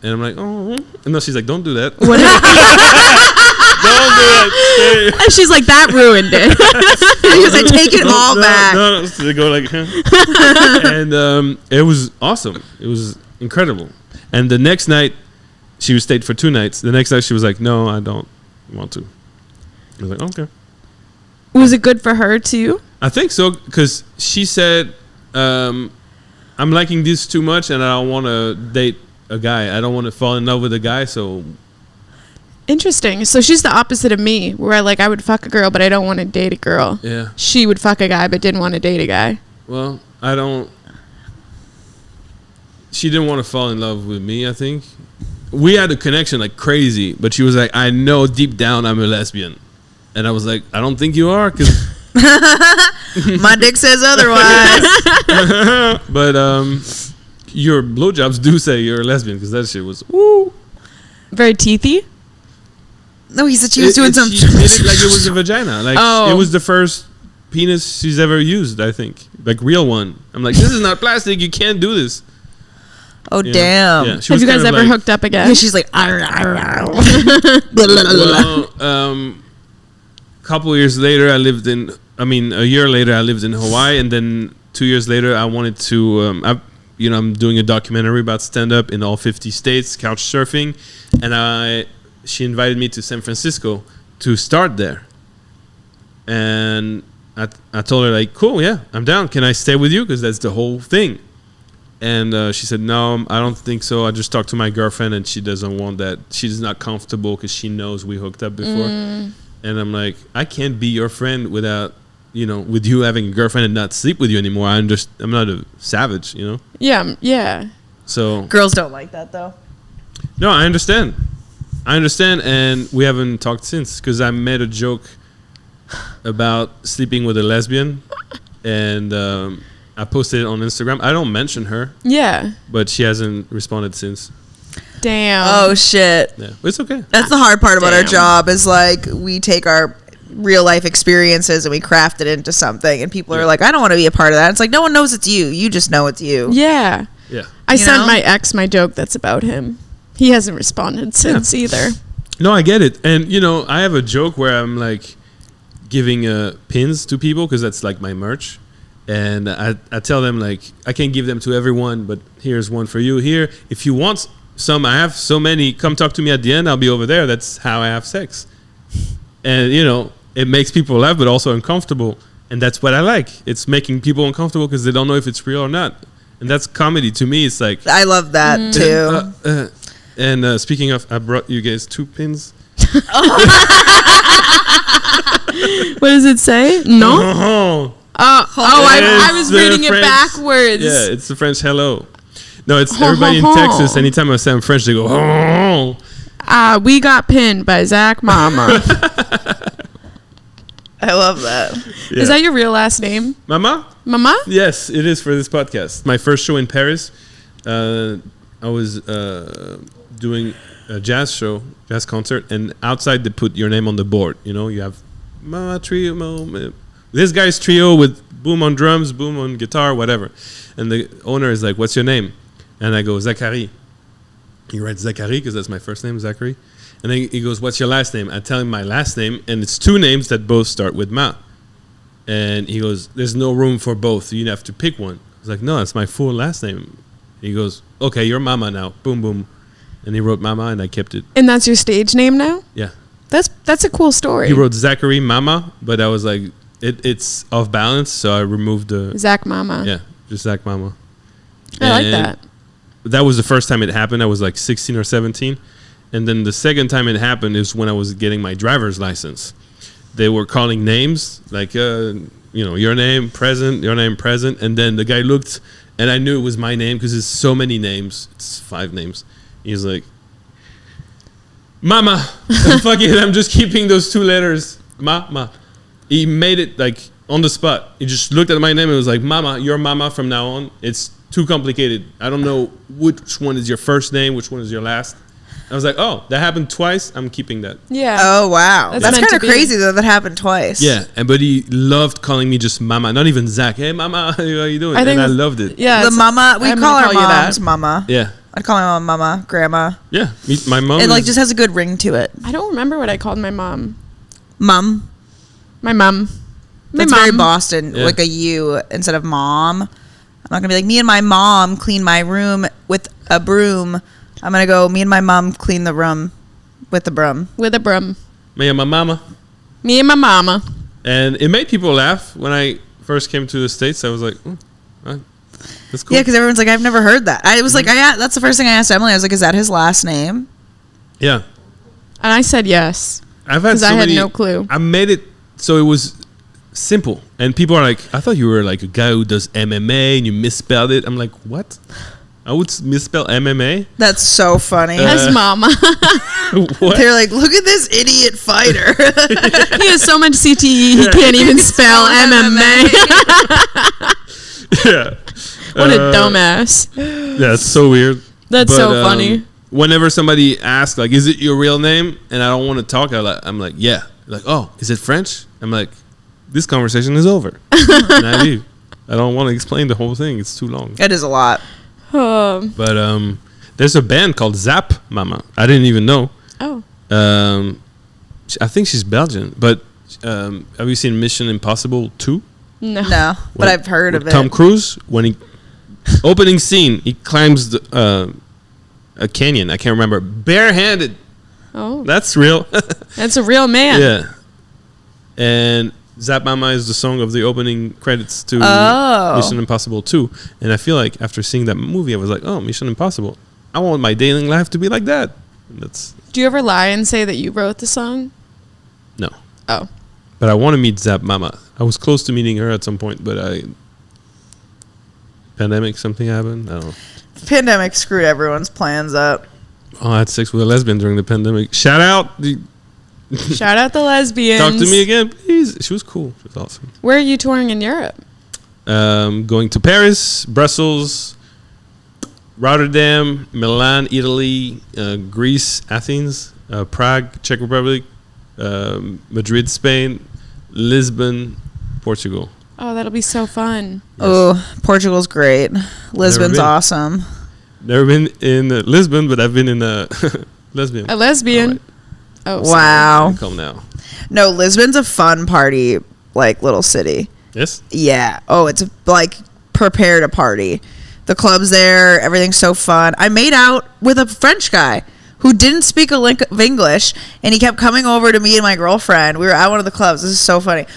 And I'm like, oh. And no, she's like, don't do that. What Don't do that. And she's like, that ruined it. Because I take it all back. No, so they go like, huh? And it was awesome. It was incredible. And the next night, she stayed for 2 nights. The next night, she was like, no, I don't want to. I was like, okay. Was it good for her too? I think so, because she said, I'm liking this too much, and I don't want to date a guy. I don't want to fall in love with a guy, so... Interesting. So she's the opposite of me, where I would fuck a girl, but I don't want to date a girl. Yeah. She would fuck a guy, but didn't want to date a guy. Well, I don't... She didn't want to fall in love with me, I think. We had a connection like crazy, but she was like, I know deep down I'm a lesbian. And I was like, I don't think you are, because... My dick says otherwise. But your blowjobs do say you're a lesbian, because that shit was... Woo. Very teethy? No, he said she was doing something. She did it like it was a vagina. Like, it was the first penis she's ever used, I think. Like, real one. I'm like, this is not plastic. You can't do this. Oh, Yeah. damn. Yeah, she Have was you guys kind of ever like, hooked up again? Yeah, she's like, well, couple years later, a year later, I lived in Hawaii. And then 2 years later, I wanted to, I'm doing a documentary about stand-up in all 50 states, couch surfing. And she invited me to San Francisco to start there. And I told her, like, cool, yeah, I'm down. Can I stay with you? Because that's the whole thing. And she said, no, I don't think so. I just talked to my girlfriend, and she doesn't want that. She's not comfortable because she knows we hooked up before. And I'm like, I can't be your friend without, with you having a girlfriend and not sleep with you anymore. I'm not a savage, Yeah, yeah. So girls don't like that, though. no, I understand, and we haven't talked since, because I made a joke about sleeping with a lesbian, and I posted it on Instagram. I don't mention her, Yeah. but she hasn't responded since. Damn. Oh, shit. Yeah, it's okay. That's the hard part about our Damn. job is, like, we take our real life experiences and we craft it into something, and people are like, I don't want to be a part of that. It's like, no one knows it's you. You just know it's you. Yeah. Yeah. I You sent know? my ex my joke that's about him. He hasn't responded since either. No, I get it. And, I have a joke where I'm, like, giving pins to people, because that's, like, my merch. And I tell them, like, I can't give them to everyone, but here's one for you here. If you want some, I have so many, come talk to me at the end. I'll be over there. That's how I have sex. And, it makes people laugh, but also uncomfortable. And that's what I like. It's making people uncomfortable because they don't know if it's real or not. And that's comedy. To me, it's like... I love that, too. And speaking of, I brought you guys 2 pins. What does it say? No? I was It's the reading French- it backwards. Yeah, it's the French hello. No, it's everybody in Texas. Anytime I say I'm French, they go, oh. We got pinned by Zach Mama. I love that. Yeah. Is that your real last name? Mama? Mama? Yes, it is for this podcast. My first show in Paris, I was doing a jazz concert, and outside they put your name on the board. You have Mama Trio, this guy's trio with Boom on drums, Boom on guitar, whatever. And the owner is like, what's your name? And I go, Zachary. He writes Zachary because that's my first name, Zachary. And then he goes, what's your last name? I tell him my last name, and it's 2 names that both start with Ma. And he goes, there's no room for both. You have to pick one. I was like, no, that's my full last name. He goes, okay, you're Mama now. Boom, boom. And he wrote Mama, and I kept it. And that's your stage name now? Yeah. That's a cool story. He wrote Zachary Mama, but I was like, it's off balance, so I removed the... Zach Mama. Yeah, just Zach Mama. I like that. That was the first time it happened. I was like 16 or 17. And then the second time it happened is when I was getting my driver's license. They were calling names, like, your name, present, your name, present. And then the guy looked, and I knew it was my name because there's so many names. It's 5 names. He's like, Mama. Fuck it, I'm just keeping those 2 letters. Mama. He made it, like, on the spot. He just looked at my name and was like, Mama, you're Mama from now on. It's too complicated. I don't know which one is your first name, which one is your last. I was like, oh, that happened twice. I'm keeping that. Yeah. Oh, wow. That's That's meant kind to of be. crazy, though, that happened twice. Yeah, but he loved calling me just Mama, not even Zach. Hey, Mama, how you doing? I think and I that's- loved it. Yeah. The mama, we I'm call gonna our call you that. moms Mama. Yeah, I'd call my mom Mama, Grandma. yeah. My mom. It, like, just has a good ring to it. I don't remember what I called my mom. Mum. My mom. That's very Boston, like a U instead of mom. I'm not going to be like, me and my mom clean my room with a broom. I'm going to go, me and my mom clean the room with the broom. With a broom. Me and my mama. Me and my mama. And it made people laugh when I first came to the States. I was like, that's cool. Yeah, because everyone's like, I've never heard that. I was like, that's the first thing I asked Emily. I was like, is that his last name? Yeah. And I said yes. I've had because I had no clue. I made it so it was simple. And people are like, I thought you were like a guy who does MMA and you misspelled it. I'm like, what? I would misspell MMA? That's so funny. His mama. What? They're like, look at this idiot fighter. He has so much CTE, he can't even spell MMA. Yeah. What a dumbass. Yeah, it's so weird. That's so funny. Whenever somebody asks, like, is it your real name? And I don't want to talk, I'm like, yeah. Like, oh, is it French? I'm like, this conversation is over. And I leave. I don't want to explain the whole thing. It's too long. It is a lot. But there's a band called Zap Mama. I didn't even know. Oh. I think she's Belgian. But have you seen Mission Impossible 2? No, but I've heard of it. Tom Cruise, when he opening scene, he climbs a canyon. I can't remember. Barehanded. Oh. That's real. That's a real man. Yeah. And Zap Mama is the song of the opening credits to Mission Impossible 2. And I feel like after seeing that movie, I was like, oh, Mission Impossible. I want my dating life to be like that. Do you ever lie and say that you wrote the song? No. Oh. But I want to meet Zap Mama. I was close to meeting her at some point, but pandemic, something happened. I don't know. Pandemic screwed everyone's plans up. Oh, I had sex with a lesbian during the pandemic. Shout out. Shout out the lesbians. Talk to me again, please. She was cool. She was awesome. Where are you touring in Europe? Going to Paris, Brussels, Rotterdam, Milan, Italy, Greece, Athens, Prague, Czech Republic, Madrid, Spain, Lisbon, Portugal. Oh, that'll be so fun. Yes. Oh, Portugal's great. Lisbon's awesome. Never been in Lisbon, but I've been in a lesbian. A lesbian? Right. Oh, wow. Come now. No, Lisbon's a fun party, like, little city. Yes? Yeah. Oh, it's like prepare to party. The club's there. Everything's so fun. I made out with a French guy who didn't speak a lick of English, and he kept coming over to me and my girlfriend. We were at one of the clubs. This is so funny.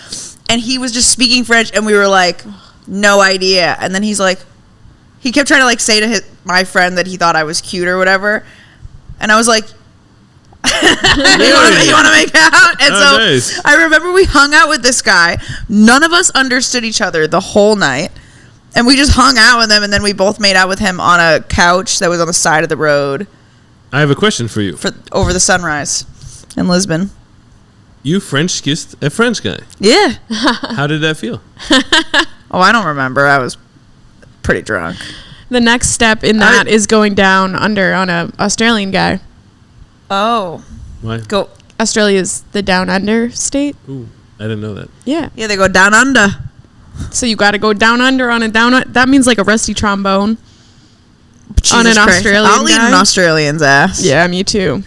And he was just speaking French, and we were like, no idea. And then he's like, he kept trying to like say to my friend that he thought I was cute or whatever. And I was like, you want to make out? And so nice. I remember we hung out with this guy. None of us understood each other the whole night. And we just hung out with him, and then we both made out with him on a couch that was on the side of the road. I have a question for you. Over the sunrise in Lisbon. You French kissed a French guy. Yeah. How did that feel? Oh, I don't remember. I was pretty drunk. The next step in that is going down under on a Australian guy. Oh. Why? Go. Australia's the down under state. Ooh, I didn't know that. Yeah. Yeah, they go down under. So you got to go down under on a that means like a rusty trombone. Jesus on an Christ. Australian I'll eat an Australian's ass. Yeah, me too.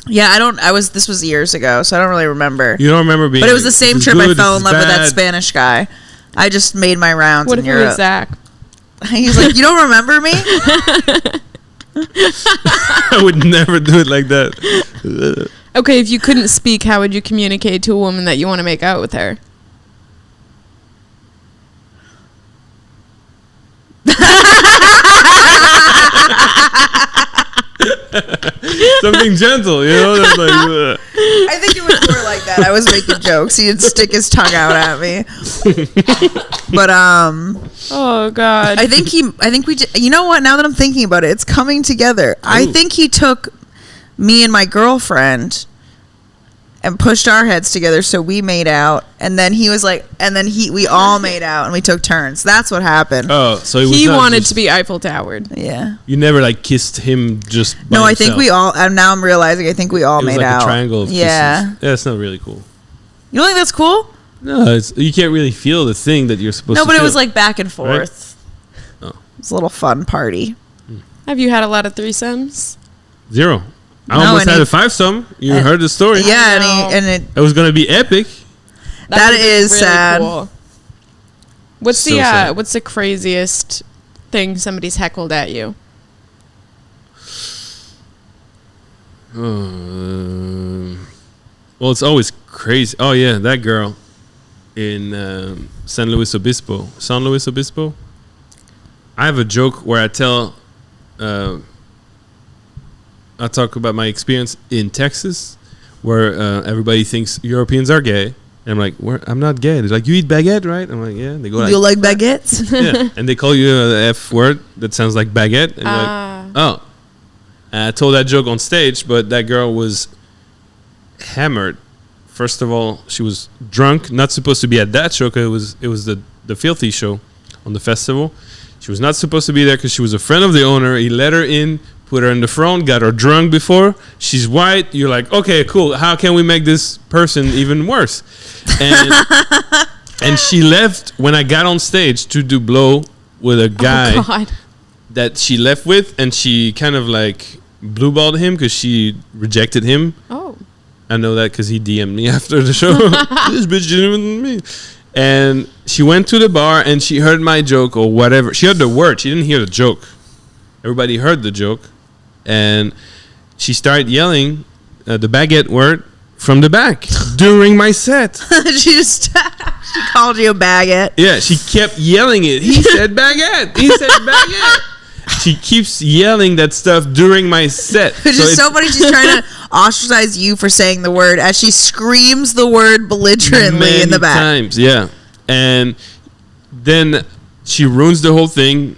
Yeah, this was years ago, so I don't really remember. You don't remember being. But it was the same trip I fell in love with that Spanish guy. I just made my rounds in Europe. What if it was Zach? He's like, you don't remember me? I would never do it like that. Okay, if you couldn't speak, how would you communicate to a woman that you want to make out with her? Something gentle, you know? That's like, I think it was more like that. I was making jokes. He'd stick his tongue out at me. But oh god. I think you know what? Now that I'm thinking about it, it's coming together. Ooh. I think he took me and my girlfriend and pushed our heads together, so we made out, and then he was like, we all made out, and we took turns. That's what happened. Oh, so he wanted to be Eiffel Towered. Yeah. You never like kissed him just. No, I think we all. And now I'm realizing, I think we all made out. A triangle of kisses. Yeah, it's not really cool. You don't think that's cool? No, you can't really feel the thing that you're supposed to. No, but feel. it was like back and forth. Right? Oh, it was a little fun party. Have you had a lot of threesomes? 0. I almost had a 5-some. You heard the story. Yeah, it was gonna be epic. That is really sad. Cool. What's the craziest thing somebody's heckled at you? Well, it's always crazy. Oh yeah, that girl in San Luis Obispo. I have a joke where I talk about my experience in Texas, where everybody thinks Europeans are gay. And I'm like, I'm not gay. They're like, you eat baguette, right? I'm like, yeah. They go like, you like baguettes? Yeah. And they call you the F word that sounds like baguette. And you're like, oh. And I told that joke on stage, but that girl was hammered. First of all, she was drunk, not supposed to be at that show because it was the Filthy show on the festival. She was not supposed to be there because she was a friend of the owner. He let her in, put her in the front, got her drunk before. She's white. You're like, okay, cool. How can we make this person even worse? And she left when I got on stage to do blow with a guy that she left with, and she kind of like blue-balled him because she rejected him. Oh. I know that because he DM'd me after the show. This bitch didn't even me. And she went to the bar and she heard my joke or whatever. She heard the word. She didn't hear the joke. Everybody heard the joke. And she started yelling the baguette word from the back during my set. She called you a baguette. Yeah, she kept yelling it. He said baguette. He said baguette. She keeps yelling that stuff during my set. It's just so funny. She's trying to ostracize you for saying the word as she screams the word belligerently in the back. Times, yeah. And then she ruins the whole thing.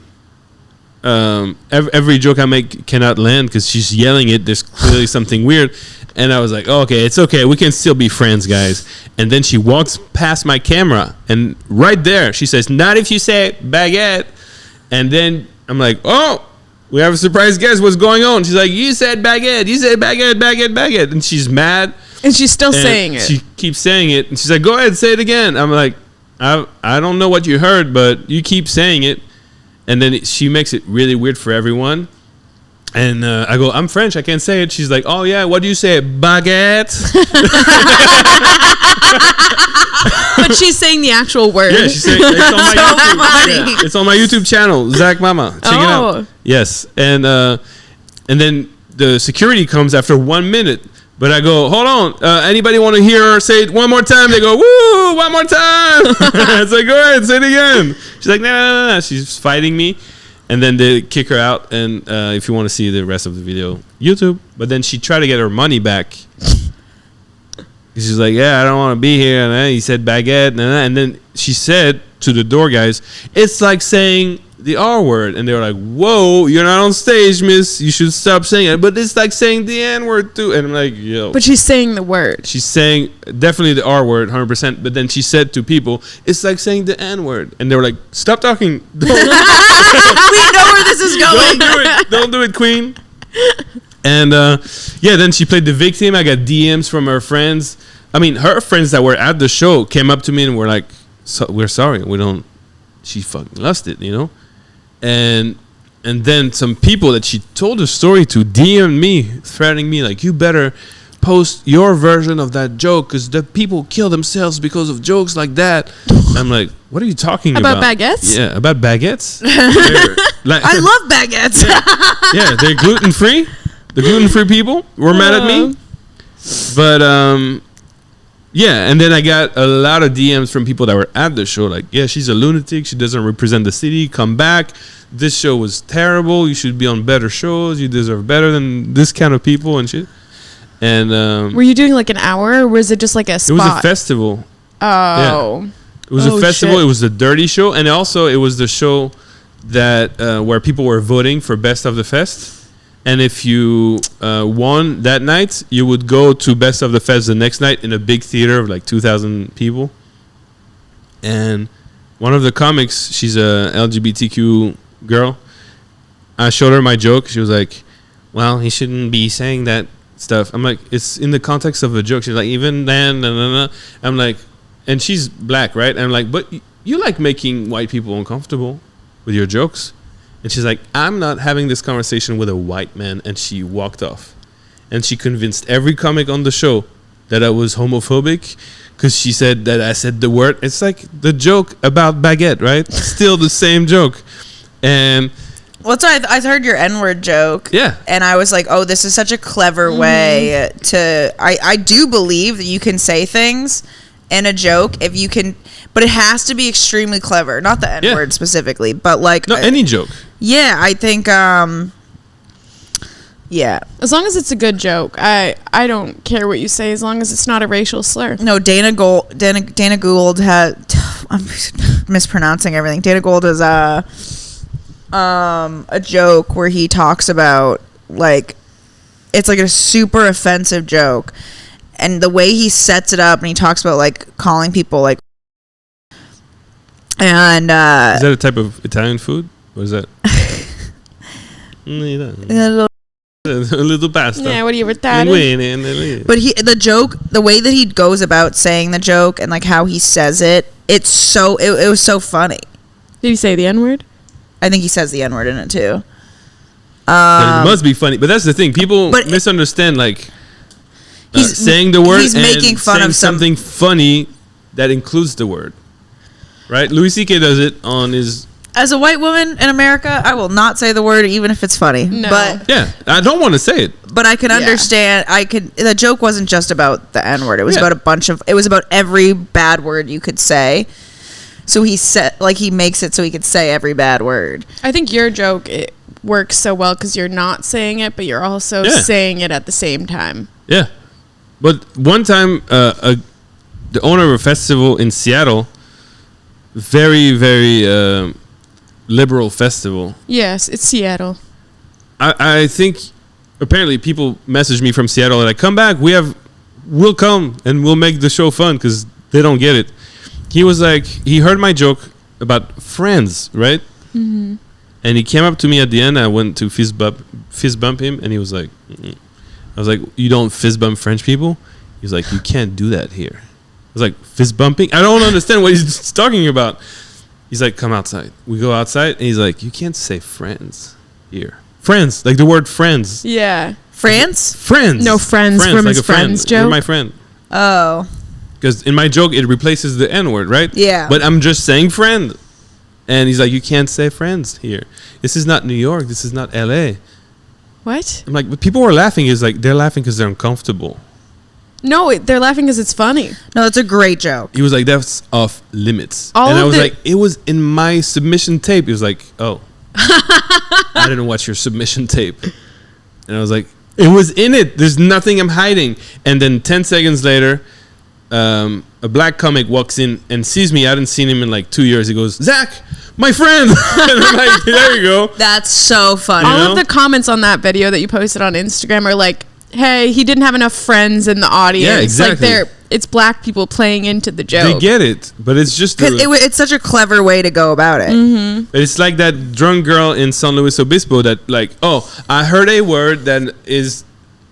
Every joke I make cannot land because she's yelling it. There's clearly something weird. And I was like, oh, okay, it's okay. We can still be friends, guys. And then she walks past my camera. And right there, she says, not if you say baguette. And then I'm like, oh, we have a surprise guest. What's going on? She's like, you said baguette. You said baguette, baguette, baguette. And she's mad. And she's still saying it. She keeps saying it. And she's like, go ahead, say it again. I'm like, I don't know what you heard, but you keep saying it. And then she makes it really weird for everyone. And I go, I'm French. I can't say it. She's like, oh, yeah. What do you say? Baguette. But she's saying the actual word. Yeah, she's saying it's on my YouTube. Yeah, it's on my YouTube channel, Zach Mama. Check it out. Yes. And then the security comes after 1 minute. But I go, hold on. Anybody want to hear her say it one more time? They go, woo, one more time. It's like, go ahead, say it again. She's like, no. She's fighting me. And then they kick her out. And if you want to see the rest of the video, YouTube. But then she tried to get her money back. She's like, yeah, I don't want to be here. And then he said baguette. And then she said to the door guys, it's like saying the R word. And they were like, whoa, you're not on stage, miss. You should stop saying it. But it's like saying the N word too. And I'm like, yo. But she's saying the word. She's saying definitely the R word, 100%. But then she said to people, it's like saying the N word. And they were like, stop talking. We know where this is going. Don't do it, queen. And then she played the victim. I got DMs from her friends. I mean, her friends that were at the show came up to me and were like, we're sorry. She fucking lost it, you know? And then some people that she told the story to DM'd me, threatening me, like, you better post your version of that joke because the people kill themselves because of jokes like that. I'm like, what are you talking about? About baguettes? Yeah, about baguettes? I love baguettes. Yeah, they're gluten-free. The gluten-free people were mad at me. But, yeah, and then I got a lot of DMs from people that were at the show. Like, yeah, she's a lunatic. She doesn't represent the city. Come back. This show was terrible. You should be on better shows. You deserve better than this kind of people and shit. And were you doing like an hour or was it just like a spot? It was a festival. Oh. Yeah. It was a festival. Shit. It was the dirty show. And also it was the show that where people were voting for Best of the Fest. And if you won that night, you would go to Best of the Fest the next night in a big theater of like 2,000 people. And one of the comics, she's a LGBTQ girl. I showed her my joke. She was like, well, he shouldn't be saying that stuff. I'm like, it's in the context of a joke. She's like, even then, I'm like, and she's black, right? And I'm like, but you like making white people uncomfortable with your jokes. And she's like, I'm not having this conversation with a white man. And she walked off. and she convinced every comic on the show that I was homophobic because she said that I said the word. It's like the joke about baguette, right? Still the same joke. And well, so I heard your N-word joke. Yeah. And I was like, oh, this is such a clever way to... I do believe that you can say things in a joke if you can... But it has to be extremely clever. Not the N-word specifically, but like... No, any joke. Yeah, I think... yeah. As long as it's a good joke, I don't care what you say as long as it's not a racial slur. No, Dana Gould had... I'm mispronouncing everything. Dana Gould is a joke where he talks about, like... It's like a super offensive joke. And the way he sets it up, and he talks about, like, calling people, like... And... is that a type of Italian food? Or is that... a little pasta. Yeah, what do you retarded? But the way that he goes about saying the joke and like how he says it, it was so funny. Did he say the N-word? I think he says the N-word in it too. But it must be funny. But that's the thing. People misunderstand like saying the word and making fun of something funny that includes the word. Right? Louis C.K. does it on his... As a white woman in America, I will not say the word even if it's funny. No. But yeah, I don't want to say it. But I can understand. The joke wasn't just about the N-word. It was about it was about every bad word you could say. So he makes it so he could say every bad word. I think your joke, it works so well because you're not saying it, but you're also saying it at the same time. Yeah. But one time, the owner of a festival in Seattle, very, very... liberal festival. Yes, it's Seattle. I think apparently people message me from Seattle like, come back, we'll come and we'll make the show fun because they don't get it. He was like, he heard my joke about friends, right? Mm-hmm. And he came up to me at the end. I went to fist bump him, and he was like, I was like, you don't fist bump French people? He was like, you can't do that here. I was like, fist bumping? I don't understand what he's talking about. He's like, come outside. We go outside, and he's like, you can't say friends here. Friends, like the word friends. Yeah. France? Friends. No, friends from like his friends joke. You're my friend. Oh. Because in my joke, it replaces the N-word, right? Yeah. But I'm just saying friend. And he's like, you can't say friends here. This is not New York. This is not L.A. What? I'm like, but people are laughing. Is like, they're laughing because they're uncomfortable. No, they're laughing because it's funny. No, it's a great joke. He was like, that's off limits. And I was like, it was in my submission tape. He was like, oh. I didn't watch your submission tape. And I was like, it was in it. There's nothing I'm hiding. And then 10 seconds later, a black comic walks in and sees me. I hadn't seen him in like 2 years. He goes, Zach, my friend. And I'm like, there you go. That's so funny. All of the comments on that video that you posted on Instagram are like, hey, he didn't have enough friends in the audience. Yeah, exactly. Like it's black people playing into the joke. They get it, but it's just... It's such a clever way to go about it. Mm-hmm. It's like that drunk girl in San Luis Obispo that like, oh, I heard a word that is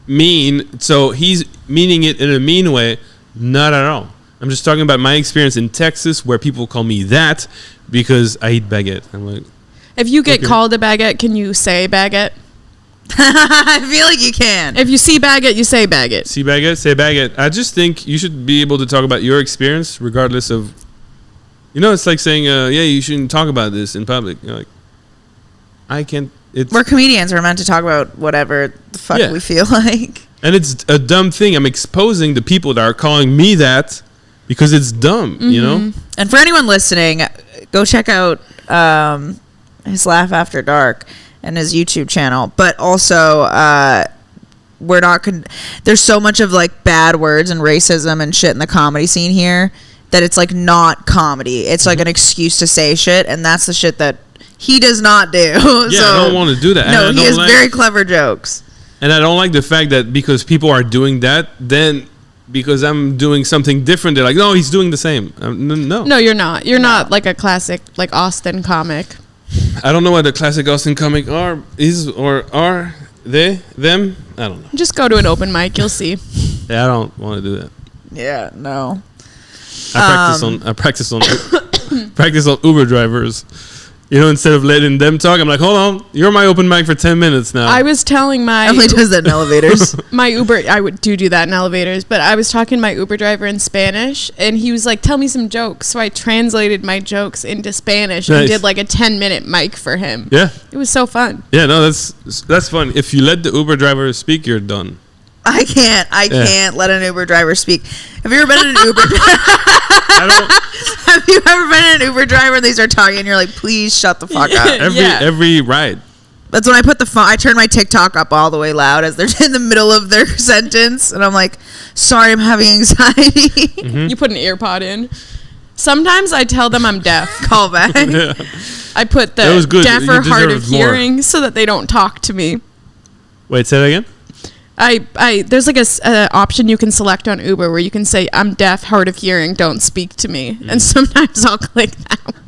mean, so he's meaning it in a mean way. Not at all. I'm just talking about my experience in Texas where people call me that because I eat baguette. I'm like... If you get called a baguette, can you say baguette? I feel like you can. If you see baguette, you say baguette. See baguette, say baguette. I just think you should be able to talk about your experience regardless of... You know, it's like saying, yeah, you shouldn't talk about this in public. You're like, I can't... We're comedians. We're meant to talk about whatever the fuck we feel like. And it's a dumb thing. I'm exposing the people that are calling me that because it's dumb, you know? And for anyone listening, go check out his Laugh After Dark and his YouTube channel. But also, we're not... there's so much of, like, bad words and racism and shit in the comedy scene here that it's, like, not comedy. It's, like, an excuse to say shit, and that's the shit that he does not do. Yeah, so, I don't want to do that. No, he has very clever jokes. And I don't like the fact that because people are doing that, then because I'm doing something different, they're like, no, he's doing the same. No. No, you're not. You're not like a classic, like, Austin comic. I don't know what the classic Austin comic are they, them? I don't know. Just go to an open mic, you'll see. Yeah, I don't want to do that. Yeah, no. I practice on Uber drivers Instead of letting them talk, I'm like, hold on, you're my open mic for 10 minutes now. I was telling my Emily does that in elevators. my Uber, I would do that in elevators, but I was talking to my Uber driver in Spanish, and he was like, tell me some jokes. So I translated my jokes into Spanish and did like a 10-minute mic for him. Yeah. It was so fun. Yeah, no, that's fun. If you let the Uber driver speak, you're done. I can't let an Uber driver speak. Have you ever been in an Uber? Have you ever been in an Uber driver and they start talking and you're like, please shut the fuck up? Every ride. That's when I put the phone. I turn my TikTok up all the way loud as they're in the middle of their sentence, and I'm like, sorry, I'm having anxiety. Mm-hmm. You put an AirPod in. Sometimes I tell them I'm deaf. Call back. Yeah. I put the deaf or hard of hearing so that they don't talk to me. Wait, say that again? There's like a option you can select on Uber where you can say, I'm deaf, hard of hearing, don't speak to me. And sometimes I'll click that one.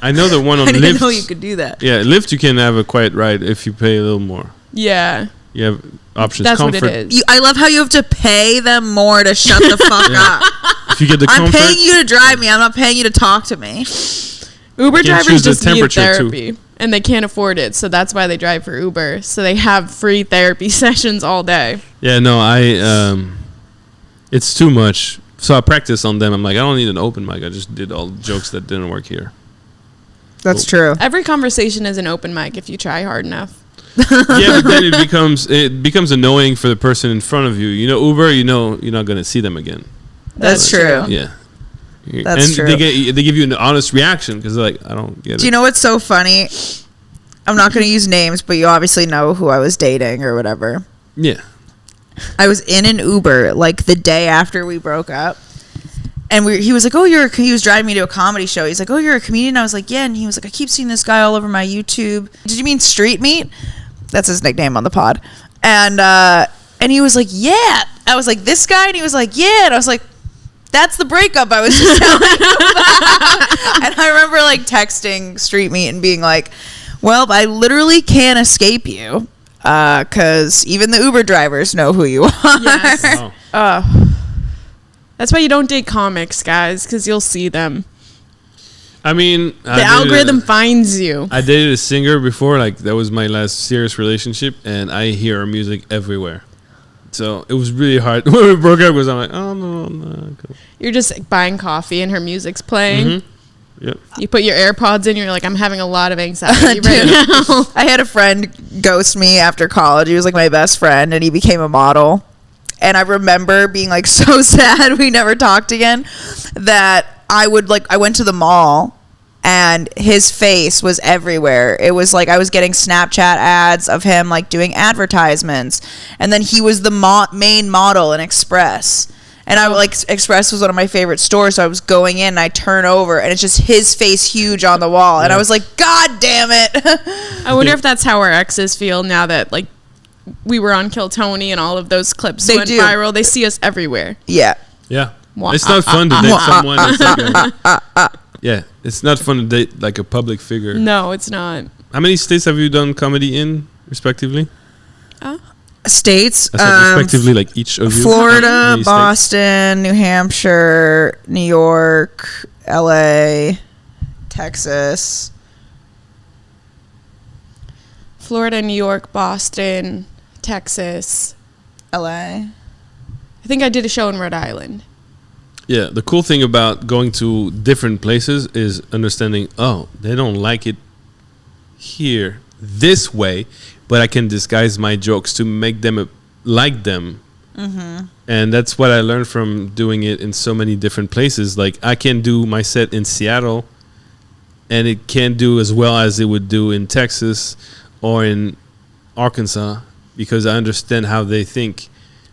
I know the one on Lyft. I didn't know you could do that. Yeah, Lyft you can have a quiet ride if you pay a little more. Yeah. You have options. That's comfort. what it is. I love how you have to pay them more to shut the fuck up. If you get the I'm comfort. paying you to drive me. I'm not paying you to talk to me. Uber You can choose drivers the just need temperature, therapy. too. And they can't afford it, so that's why they drive for Uber. So they have free therapy sessions all day. Yeah, no, it's too much. So I practice on them. I'm like, I don't need an open mic. I just did all the jokes that didn't work here. That's true. Every conversation is an open mic if you try hard enough. Yeah, but then it becomes annoying for the person in front of you. Uber, you're not gonna see them again. That's true. Yeah. That's true. They give you an honest reaction because they're like, I don't get it. Do you know what's so funny? I'm not going to use names, but you obviously know who I was dating or whatever. Yeah. I was in an Uber like the day after we broke up. And he was like, he was driving me to a comedy show. He's like, oh, you're a comedian? I was like, yeah. And he was like, I keep seeing this guy all over my YouTube. Did you mean Street Meat? That's his nickname on the pod. And he was like, yeah. I was like, this guy? And he was like, yeah. And I was like, that's the breakup I was just telling you about. And I remember like texting Street Meat and being like, well, I literally can't escape you because even the Uber drivers know who you are. Yes. Wow. That's why you don't date comics, guys, because you'll see them. I mean, the algorithm finds you. I dated a singer before, like that was my last serious relationship, and I hear her music everywhere. So it was really hard. When we broke up, I'm like, oh no. You're just buying coffee and her music's playing. Mm-hmm. Yep. You put your AirPods in, you're like, I'm having a lot of anxiety right now. I had a friend ghost me after college. He was like my best friend, and he became a model. And I remember being like so sad we never talked again that I went to the mall and his face was everywhere. It was like I was getting Snapchat ads of him like doing advertisements, and then he was the main model in Express. And I like Express was one of my favorite stores, so I was going in and I turn over and it's just his face huge on the wall, and I was like, God damn it. I wonder if that's how our exes feel now that like we were on Kill Tony and all of those clips went viral. They see us everywhere. Yeah. Yeah. It's not fun to date someone that's like yeah, it's not fun to date like a public figure. No, it's not. How many states have you done comedy in, respectively? States? I said respectively, like each of you. Florida, Boston, New Hampshire, New York, LA, Texas. Florida, New York, Boston, Texas. LA. I think I did a show in Rhode Island. Yeah, the cool thing about going to different places is understanding, oh, they don't like it here this way, but I can disguise my jokes to make them like them. Mm-hmm. And that's what I learned from doing it in so many different places. Like, I can do my set in Seattle, and it can't do as well as it would do in Texas or in Arkansas because I understand how they think.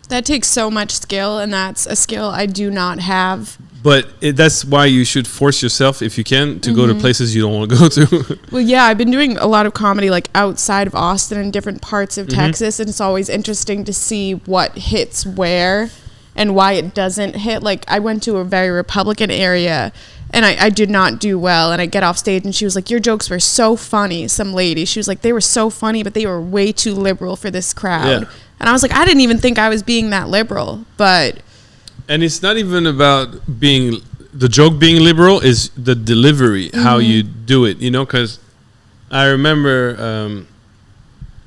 That takes so much skill, and that's a skill I do not have. But that's why you should force yourself, if you can, to go to places you don't want to go to. Well, yeah, I've been doing a lot of comedy like outside of Austin and different parts of Texas, and it's always interesting to see what hits where and why it doesn't hit. Like, I went to a very Republican area, and I did not do well, and I get off stage, and she was like, your jokes were so funny, some lady. She was like, they were so funny, but they were way too liberal for this crowd. Yeah. And I was like, I didn't even think I was being that liberal, but... And it's not even about being... The joke being liberal is the delivery, how you do it, you know, because I remember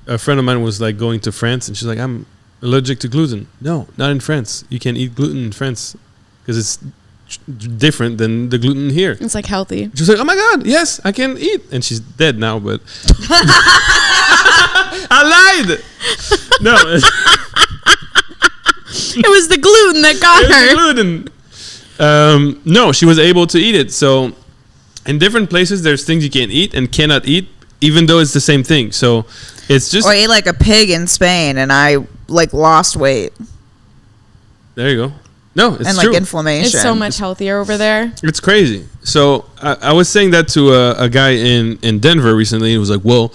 a friend of mine was like going to France, and she's like, "I'm allergic to gluten." No, not in France. You can't eat gluten in France because it's different than the gluten here. It's like healthy. She's like, "Oh my God, yes, I can eat," and she's dead now. But I lied. No, It was the gluten that got her. gluten. No, she was able to eat it. So in different places, there's things you can't eat and cannot eat, even though it's the same thing. So it's just. Or I ate like a pig in Spain, and I like lost weight. There you go. No, it's and true. like inflammation. It's so much healthier over there. It's crazy. So I was saying that to a guy in Denver recently. He was like, "Well,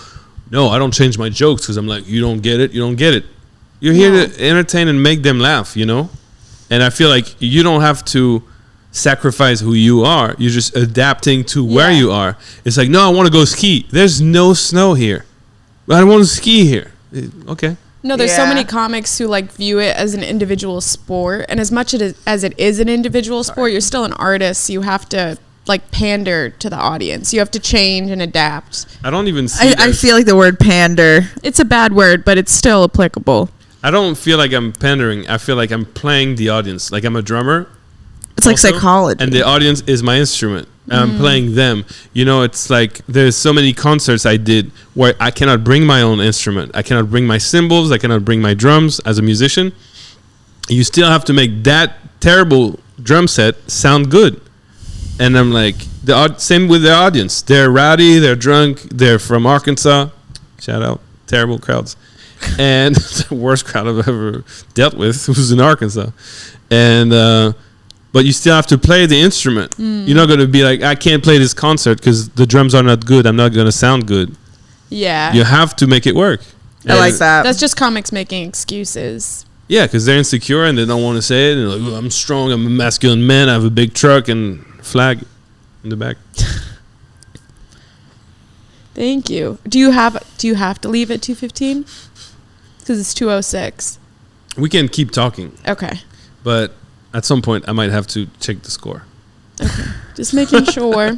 no, I don't change my jokes because I'm like, you don't get it, you don't get it. You're here to entertain and make them laugh, you know." And I feel like you don't have to sacrifice who you are. You're just adapting to where you are. It's like, no, I want to go ski. There's no snow here. I don't want to ski here. Okay. No, there's so many comics who like view it as an individual sport, and as much as it is an individual sport, you're still an artist. So you have to like pander to the audience. You have to change and adapt. I don't even see I feel like the word pander. It's a bad word, but it's still applicable. I don't feel like I'm pandering. I feel like I'm playing the audience. Like I'm a drummer. It's like psychology. And the audience is my instrument. And I'm playing them. You know, it's like there's so many concerts I did where I cannot bring my own instrument. I cannot bring my cymbals. I cannot bring my drums as a musician. You still have to make that terrible drum set sound good. And I'm like, same with the audience. They're rowdy. They're drunk. They're from Arkansas. Shout out. Terrible crowds. And the worst crowd I've ever dealt with was in Arkansas. And but you still have to play the instrument. You're not going to be like, I can't play this concert because the drums are not good. I'm not going to sound good. Yeah. You have to make it work. I like that. That's just comics making excuses. Yeah, because they're insecure and they don't want to say it. And they're like, oh, I'm strong. I'm a masculine man. I have a big truck and flag in the back. Thank you. Do you have to leave at 2:15? Because it's 2:06. We can keep talking. Okay. But at some point, I might have to check the score. Okay. Just making sure.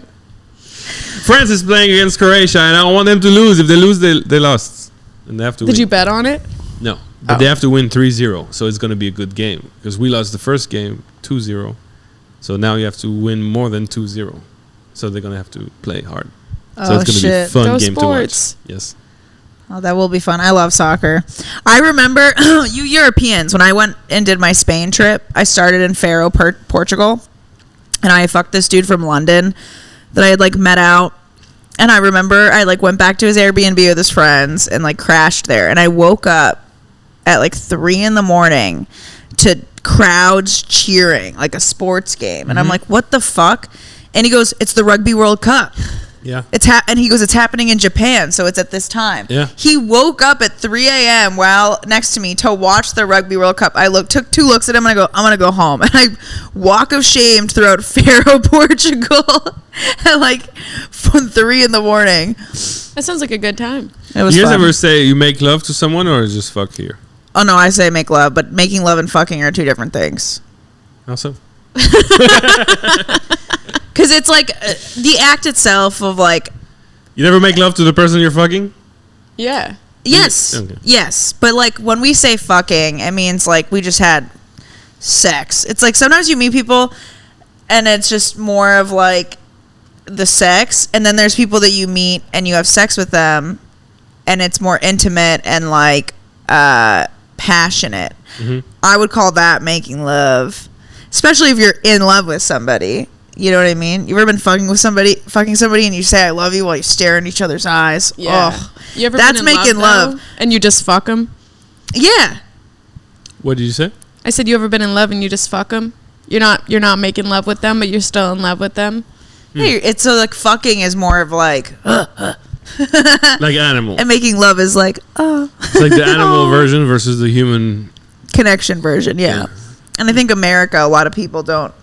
France is playing against Croatia, and I don't want them to lose. If they lose, they lost. And they have to win. Did you bet on it? No. But they have to win 3-0. So it's going to be a good game. Because we lost the first game 2-0. So now you have to win more than 2-0. So they're going to have to play hard. So it's going to be a fun game to watch. Yes. Oh, that will be fun. I love soccer. I remember you Europeans, when I went and did my Spain trip, I started in Faro, Portugal. And I fucked this dude from London that I had like met out. And I remember I like went back to his Airbnb with his friends and like crashed there. And I woke up at like 3 a.m. to crowds cheering, like a sports game. And I'm like, what the fuck? And he goes, it's the Rugby World Cup. Yeah. And he goes, it's happening in Japan, so it's at this time. Yeah. He woke up at 3 a.m. while next to me to watch the Rugby World Cup. I took 2 looks at him, and I go, I'm going to go home. And I walk of shame throughout Faro, Portugal at like 3 a.m. That sounds like a good time. It was You guys fun. ever say you make love to someone or just fuck here? Oh, no, I say make love, but making love and fucking are 2 different things. How so? Because it's like the act itself of like... You never make love to the person you're fucking? Yeah. Yes. Okay. Yes. But like when we say fucking, it means like we just had sex. It's like sometimes you meet people and it's just more of like the sex. And then there's people that you meet and you have sex with them and it's more intimate and like passionate. Mm-hmm. I would call that making love. Especially if you're in love with somebody. You know what I mean? You ever been fucking somebody and you say I love you while you stare in each other's eyes? Yeah. Oh, You ever that's been in making love. and you just fuck them? Yeah. What did you say? I said, you ever been in love and you just fuck them? You're not making love with them, but you're still in love with them. Hey, it's so like fucking is more of like Like animal. and making love is like It's like the animal version versus the human. connection version. Yeah. Yeah. And I think America, a lot of people don't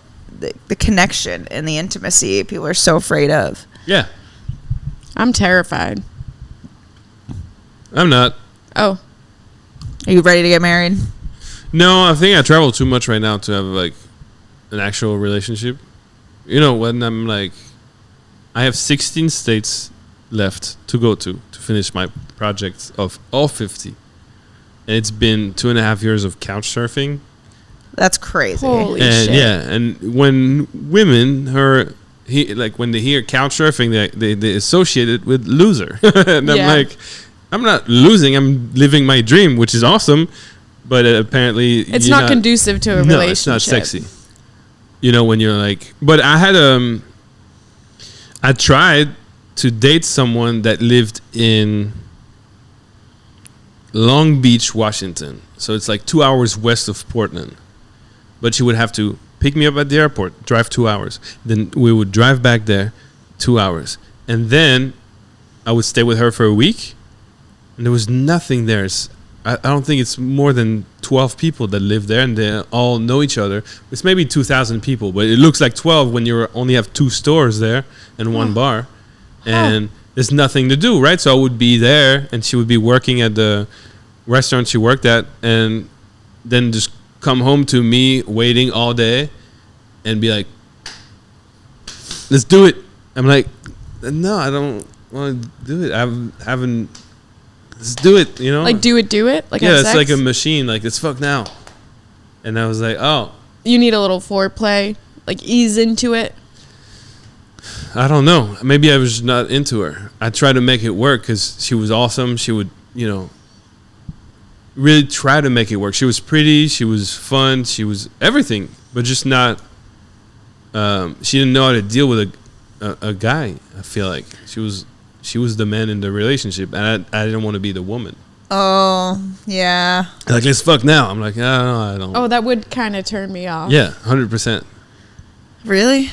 the connection and the intimacy people are so afraid of. Yeah. I'm terrified. I'm not. Oh. Are you ready to get married? No, I think I travel too much right now to have like an actual relationship. You know, when I'm like, I have 16 states left to go to finish my project of all 50. And it's been 2.5 years of couch surfing. That's crazy. Holy And shit. yeah, and when women when they hear couch surfing, they associate it with loser. And I'm like, I'm not losing. I'm living my dream, which is awesome. But apparently, It's not conducive to a relationship. No, it's not sexy. You know, when you're like, but I tried to date someone that lived in Long Beach, Washington. So it's like 2 hours west of Portland. But she would have to pick me up at the airport, drive 2 hours. Then we would drive back there 2 hours. And then I would stay with her for a week. And there was nothing there. I don't think it's more than 12 people that live there, and they all know each other. It's maybe 2,000 people, but it looks like 12 when you only have 2 stores there and 1 bar. And there's nothing to do, right? So I would be there, and she would be working at the restaurant she worked at, and then just come home to me waiting all day and be like, let's do it. I'm like, no, I don't want to do it. I haven't... Let's do it, you know? Like, do it? Like, yeah, have it's sex? like a machine. Like, let's fuck now. And I was like, oh. You need a little foreplay. Like, ease into it. I don't know. Maybe I was not into her. I tried to make it work because she was awesome. She would, really try to make it work. She was pretty. She was fun. She was everything. But just not... she didn't know how to deal with a guy, I feel like. She was the man in the relationship, and I didn't want to be the woman. Oh, yeah. Like, let's fuck now. I'm like, I don't. Oh, that would kind of turn me off. Yeah, 100%. Really?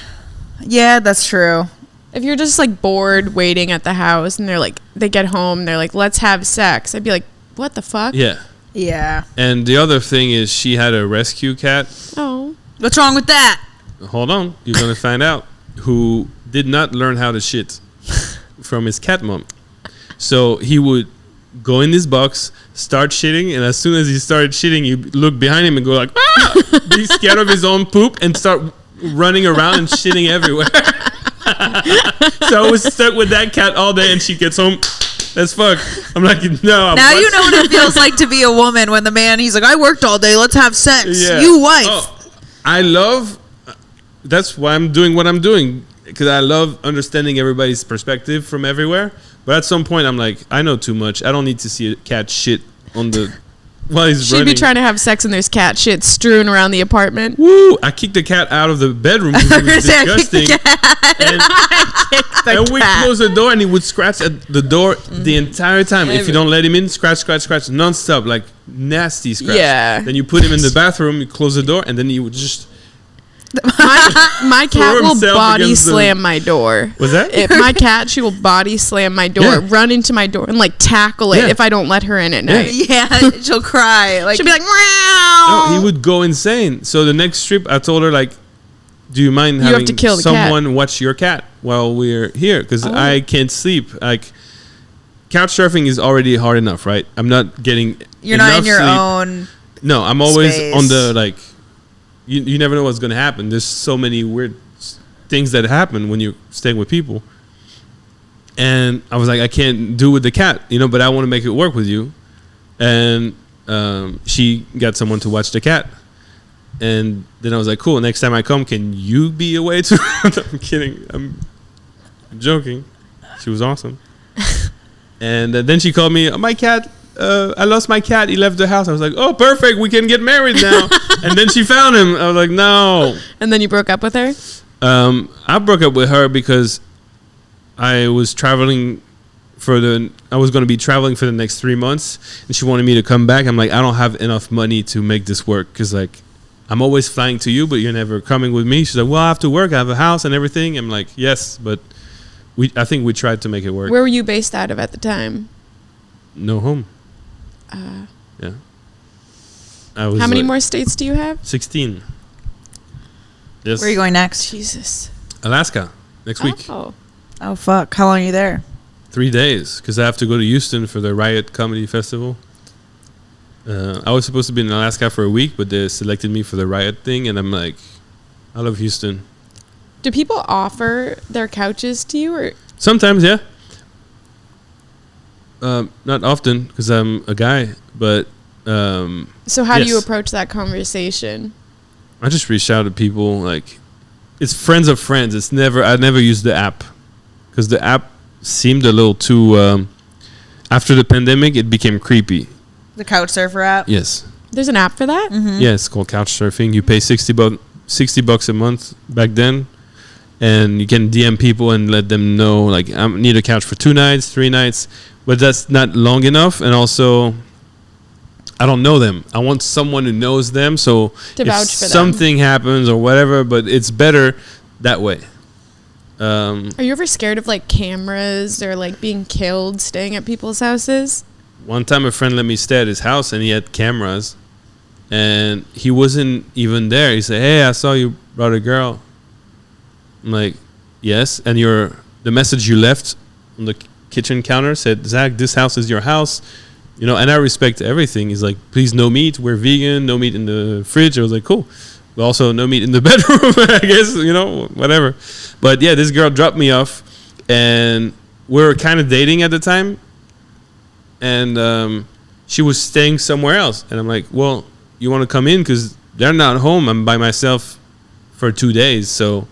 Yeah, that's true. If you're just like bored waiting at the house and they get home, they're like, let's have sex. I'd be like, what the fuck? Yeah. Yeah. And the other thing is she had a rescue cat. Oh. What's wrong with that? Hold on. You're going to find out. Who did not learn how to shit from his cat mom. So he would go in this box, start shitting, and as soon as he started shitting, you look behind him and go like, ah! Be scared of his own poop and start running around and shitting everywhere. So I was stuck with that cat all day, and she gets home. Let's fuck. I'm like, no. Now you know what it feels like to be a woman when the man, he's like, I worked all day, let's have sex. Yeah. You wife. Oh, that's why I'm doing what I'm doing, because I love understanding everybody's perspective from everywhere. But at some point, I'm like, I know too much. I don't need to see a cat shit on the while he's She'd running. be trying to have sex and there's cat shit strewn around the apartment. Woo! I kicked the cat out of the bedroom because it was disgusting. And we closed the door, and he would scratch at the door the entire time. If you don't let him in, scratch, nonstop, like nasty scratch. Yeah. Then you put him in the bathroom, you close the door, and then he would just... My cat will himself body against the- slam my door. Was that? If my cat, she will body slam my door, Yeah. run into my door, and like tackle it Yeah. if I don't let her in at night. Yeah, she'll cry. Like, She'll be like, meow. No, he would go insane. So the next trip, I told her, like, do you mind have having to kill the cat. someone watch your cat while we're here? Because Oh. I can't sleep. Like, couch surfing is already hard enough, right? I'm not getting you're not in enough your sleep. own. No, I'm always space. on the, like, you never know what's going to happen. There's so many weird things that happen when you're staying with people. And I was like, I can't do with the cat, but I want to make it work with you. And she got someone to watch the cat. And then I was like, cool, next time I come, can you be away too? I'm kidding. I'm joking. She was awesome. And then she called me, my cat, I lost my cat. He left the house. I was like, oh, perfect. We can get married now. And then she found him. I was like, no. And then you broke up with her? I broke up with her because I was traveling I was going to be traveling for the next 3 months, and she wanted me to come back. I'm like, I don't have enough money to make this work, because like, I'm always flying to you, but you're never coming with me. She's like, well, I have to work. I have a house and everything. I'm like, yes, but I think we tried to make it work. Where were you based out of at the time? No home. Yeah. I was How many like, more states do you have? 16. Yes. Where are you going next? Jesus. Alaska next week. Oh. Oh, fuck. How long are you there? 3 days, because I have to go to Houston for the Riot Comedy Festival. I was supposed to be in Alaska for a week, but they selected me for the Riot thing, and I'm like, I love Houston. Do people offer their couches to you, or Sometimes, yeah. Not often because I'm a guy, but So how do you yes. approach that conversation? I just reach out to people. Like, it's friends of friends. It's never. I never used the app because the app seemed a little too. After the pandemic, it became creepy. The Couchsurfer app. Yes. There's an app for that? Mm-hmm. Yeah, it's called Couchsurfing. You pay $60 a month back then, and you can DM people and let them know, like, I need a couch for 2 nights, 3 nights, but that's not long enough. And also, I don't know them. I want someone who knows them, so To if vouch for them. something happens or whatever, but it's better that way. Are you ever scared of like cameras or like being killed staying at people's houses? One time a friend let me stay at his house and he had cameras and he wasn't even there. He said, "Hey, I saw you brought a girl." I'm like, "Yes." And the message you left on the kitchen counter said, "Zach, this house is your house." You know, and I respect everything. He's like, "Please, no meat. We're vegan. No meat in the fridge." I was like, "Cool." But also no meat in the bedroom, I guess, you know, whatever. But yeah, this girl dropped me off and we were kind of dating at the time. And she was staying somewhere else. And I'm like, "Well, you want to come in? Because they're not home. I'm by myself for 2 days." So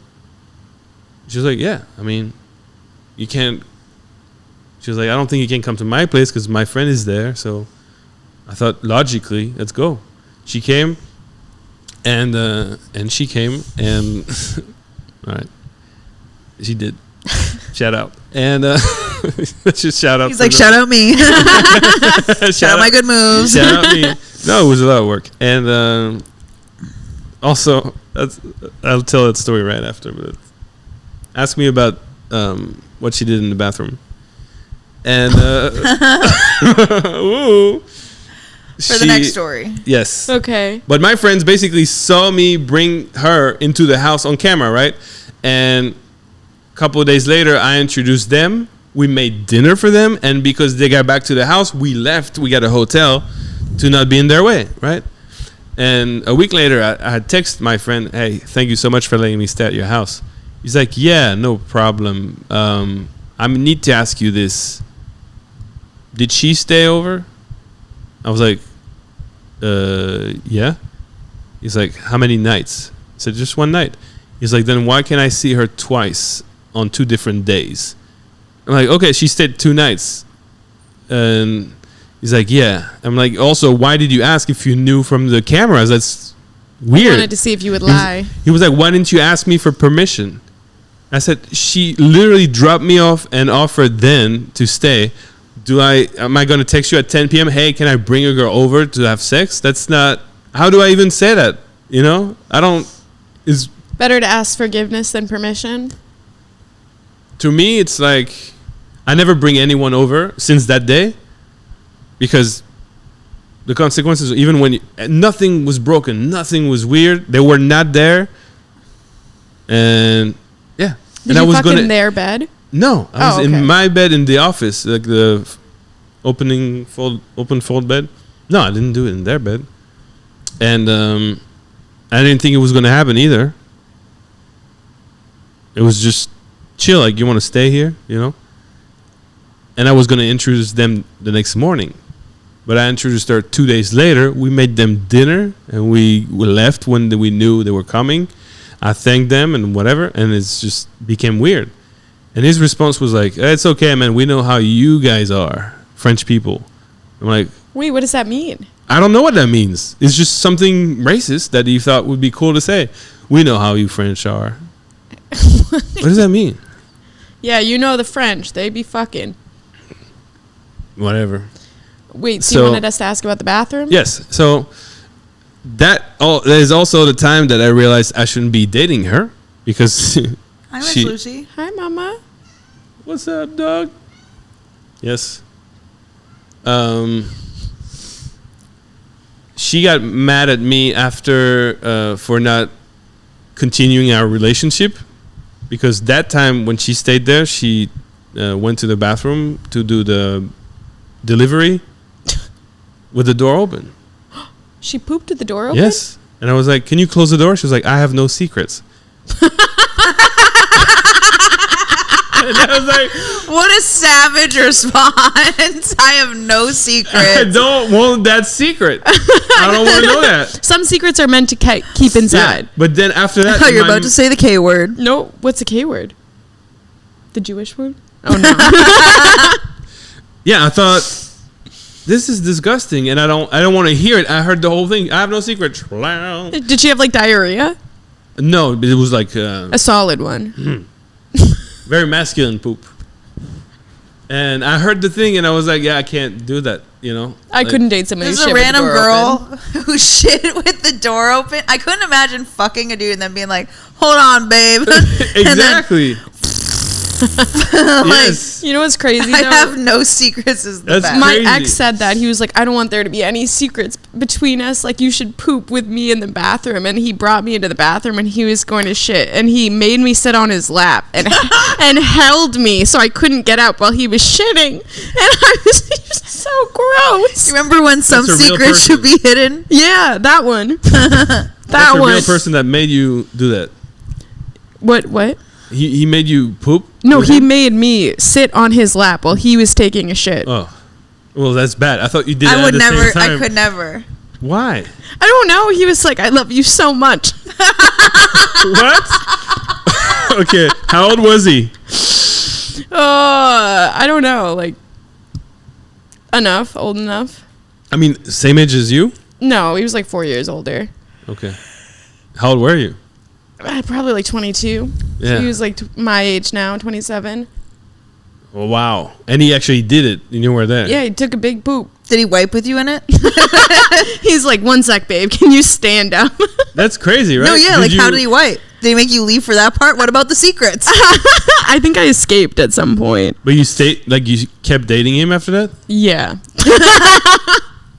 she was like, "Yeah, I mean, you can't." She was like, "I don't think you can come to my place because my friend is there." So I thought, logically, let's go. She came. And she came and all right, she did. Shout out. And let's just shout out. He's like, shout out me. Shout out my good moves. Shout out me. No, it was a lot of work. And also, I'll tell that story right after. But ask me about what she did in the bathroom. And ooh. For the next story. Yes. Okay. But my friends basically saw me bring her into the house on camera, right? And a couple of days later, I introduced them. We made dinner for them. And because they got back to the house, we left. We got a hotel to not be in their way, right? And a week later, I had texted my friend, "Hey, thank you so much for letting me stay at your house." He's like, "Yeah, no problem. I need to ask you this. Did she stay over?" I was like, "Yeah." He's like, "How many nights?" I said, "Just 1 night." He's like, "Then why can't I see her twice on 2 different days?" I'm like, "Okay, she stayed 2 nights." And he's like, "Yeah." I'm like, "Also, why did you ask if you knew from the cameras? That's weird." I wanted to see if you would lie. He was like, "Why didn't you ask me for permission?" I said, "She literally dropped me off and offered then to stay. Am I going to text you at 10 p.m.? Hey, can I bring a girl over to have sex?" That's not, how do I even say that? You know, it's Better to ask forgiveness than permission. to me, it's like, I never bring anyone over since that day because the consequences, even when nothing was broken, nothing was weird, they were not there. And yeah. Did and you I was fuck in their bed? No, I was okay. in my bed in the office, like the open fold bed. No, I didn't do it in their bed, and I didn't think it was going to happen either. It was just chill, like, "You want to stay here, you know?" And I was going to introduce them the next morning, but I introduced her 2 days later. We made them dinner, and we left when we knew they were coming. I thanked them and whatever, and it's just became weird. And his response was like, "It's okay, man. We know how you guys are, French people." I'm like, Wait, what does that mean? I don't know what that means. It's just something racist that he thought would be cool to say. "We know how you French are." What does that mean? Yeah, you know the French. They be fucking. Whatever. Wait, so you wanted us to ask about the bathroom? Yes. So that is also the time that I realized I shouldn't be dating her because Hi, Miss Lucy. Hi, Mama. What's up, dog? Yes. She got mad at me after for not continuing our relationship because that time when she stayed there, she went to the bathroom to do the delivery with the door open. She pooped with the door open? Yes. And I was like, "Can you close the door?" She was like, "I have no secrets." I was like, what a savage response. I have no secrets. I don't want that secret. I don't want to know that. Some secrets are meant to keep inside. Yeah, but then after that, I thought you were about to say the K word. No, what's the K word? The Jewish word? Oh no. Yeah, I thought this is disgusting, and I don't want to hear it. I heard the whole thing. I have no secrets. Did she have like diarrhea? No, but it was like A solid one. very masculine poop. And I heard the thing, and I was like, yeah, I can't do that. You know, I couldn't date somebody. There's a random girl who shit with the door open. I couldn't imagine fucking a dude and then being like, hold on, babe. Exactly. Yes. You know what's crazy? I have no secrets is the That's best. My crazy. ex said that. He was like, I don't want there to be any secrets between us. Like, you should poop with me in the bathroom. And he brought me into the bathroom and he was going to shit. And he made me sit on his lap and and held me so I couldn't get up while he was shitting. And he was so gross. You remember when some That's a real secrets should be hidden? Yeah, that one. That's that a one. real person that made you do that. What? He made you poop? No, with he him? made me sit on his lap while he was taking a shit. Oh. Well, that's bad. I thought you did I that would at the never. same time. I could never. Why? I don't know. He was like, I love you so much. What? Okay. How old was he? I don't know. Like, old enough. I mean, same age as you? No, he was like 4 years older. Okay. How old were you? Probably like 22. Yeah. So he was like my age now, 27. Oh, wow. And he actually did it, and you were there. Yeah, he took a big poop. Did he wipe with you in it? He's like, 1 sec, babe. Can you stand up? That's crazy, right? No, yeah. How did he wipe? Did he make you leave for that part? What about the secrets? I think I escaped at some point. But you you kept dating him after that? Yeah.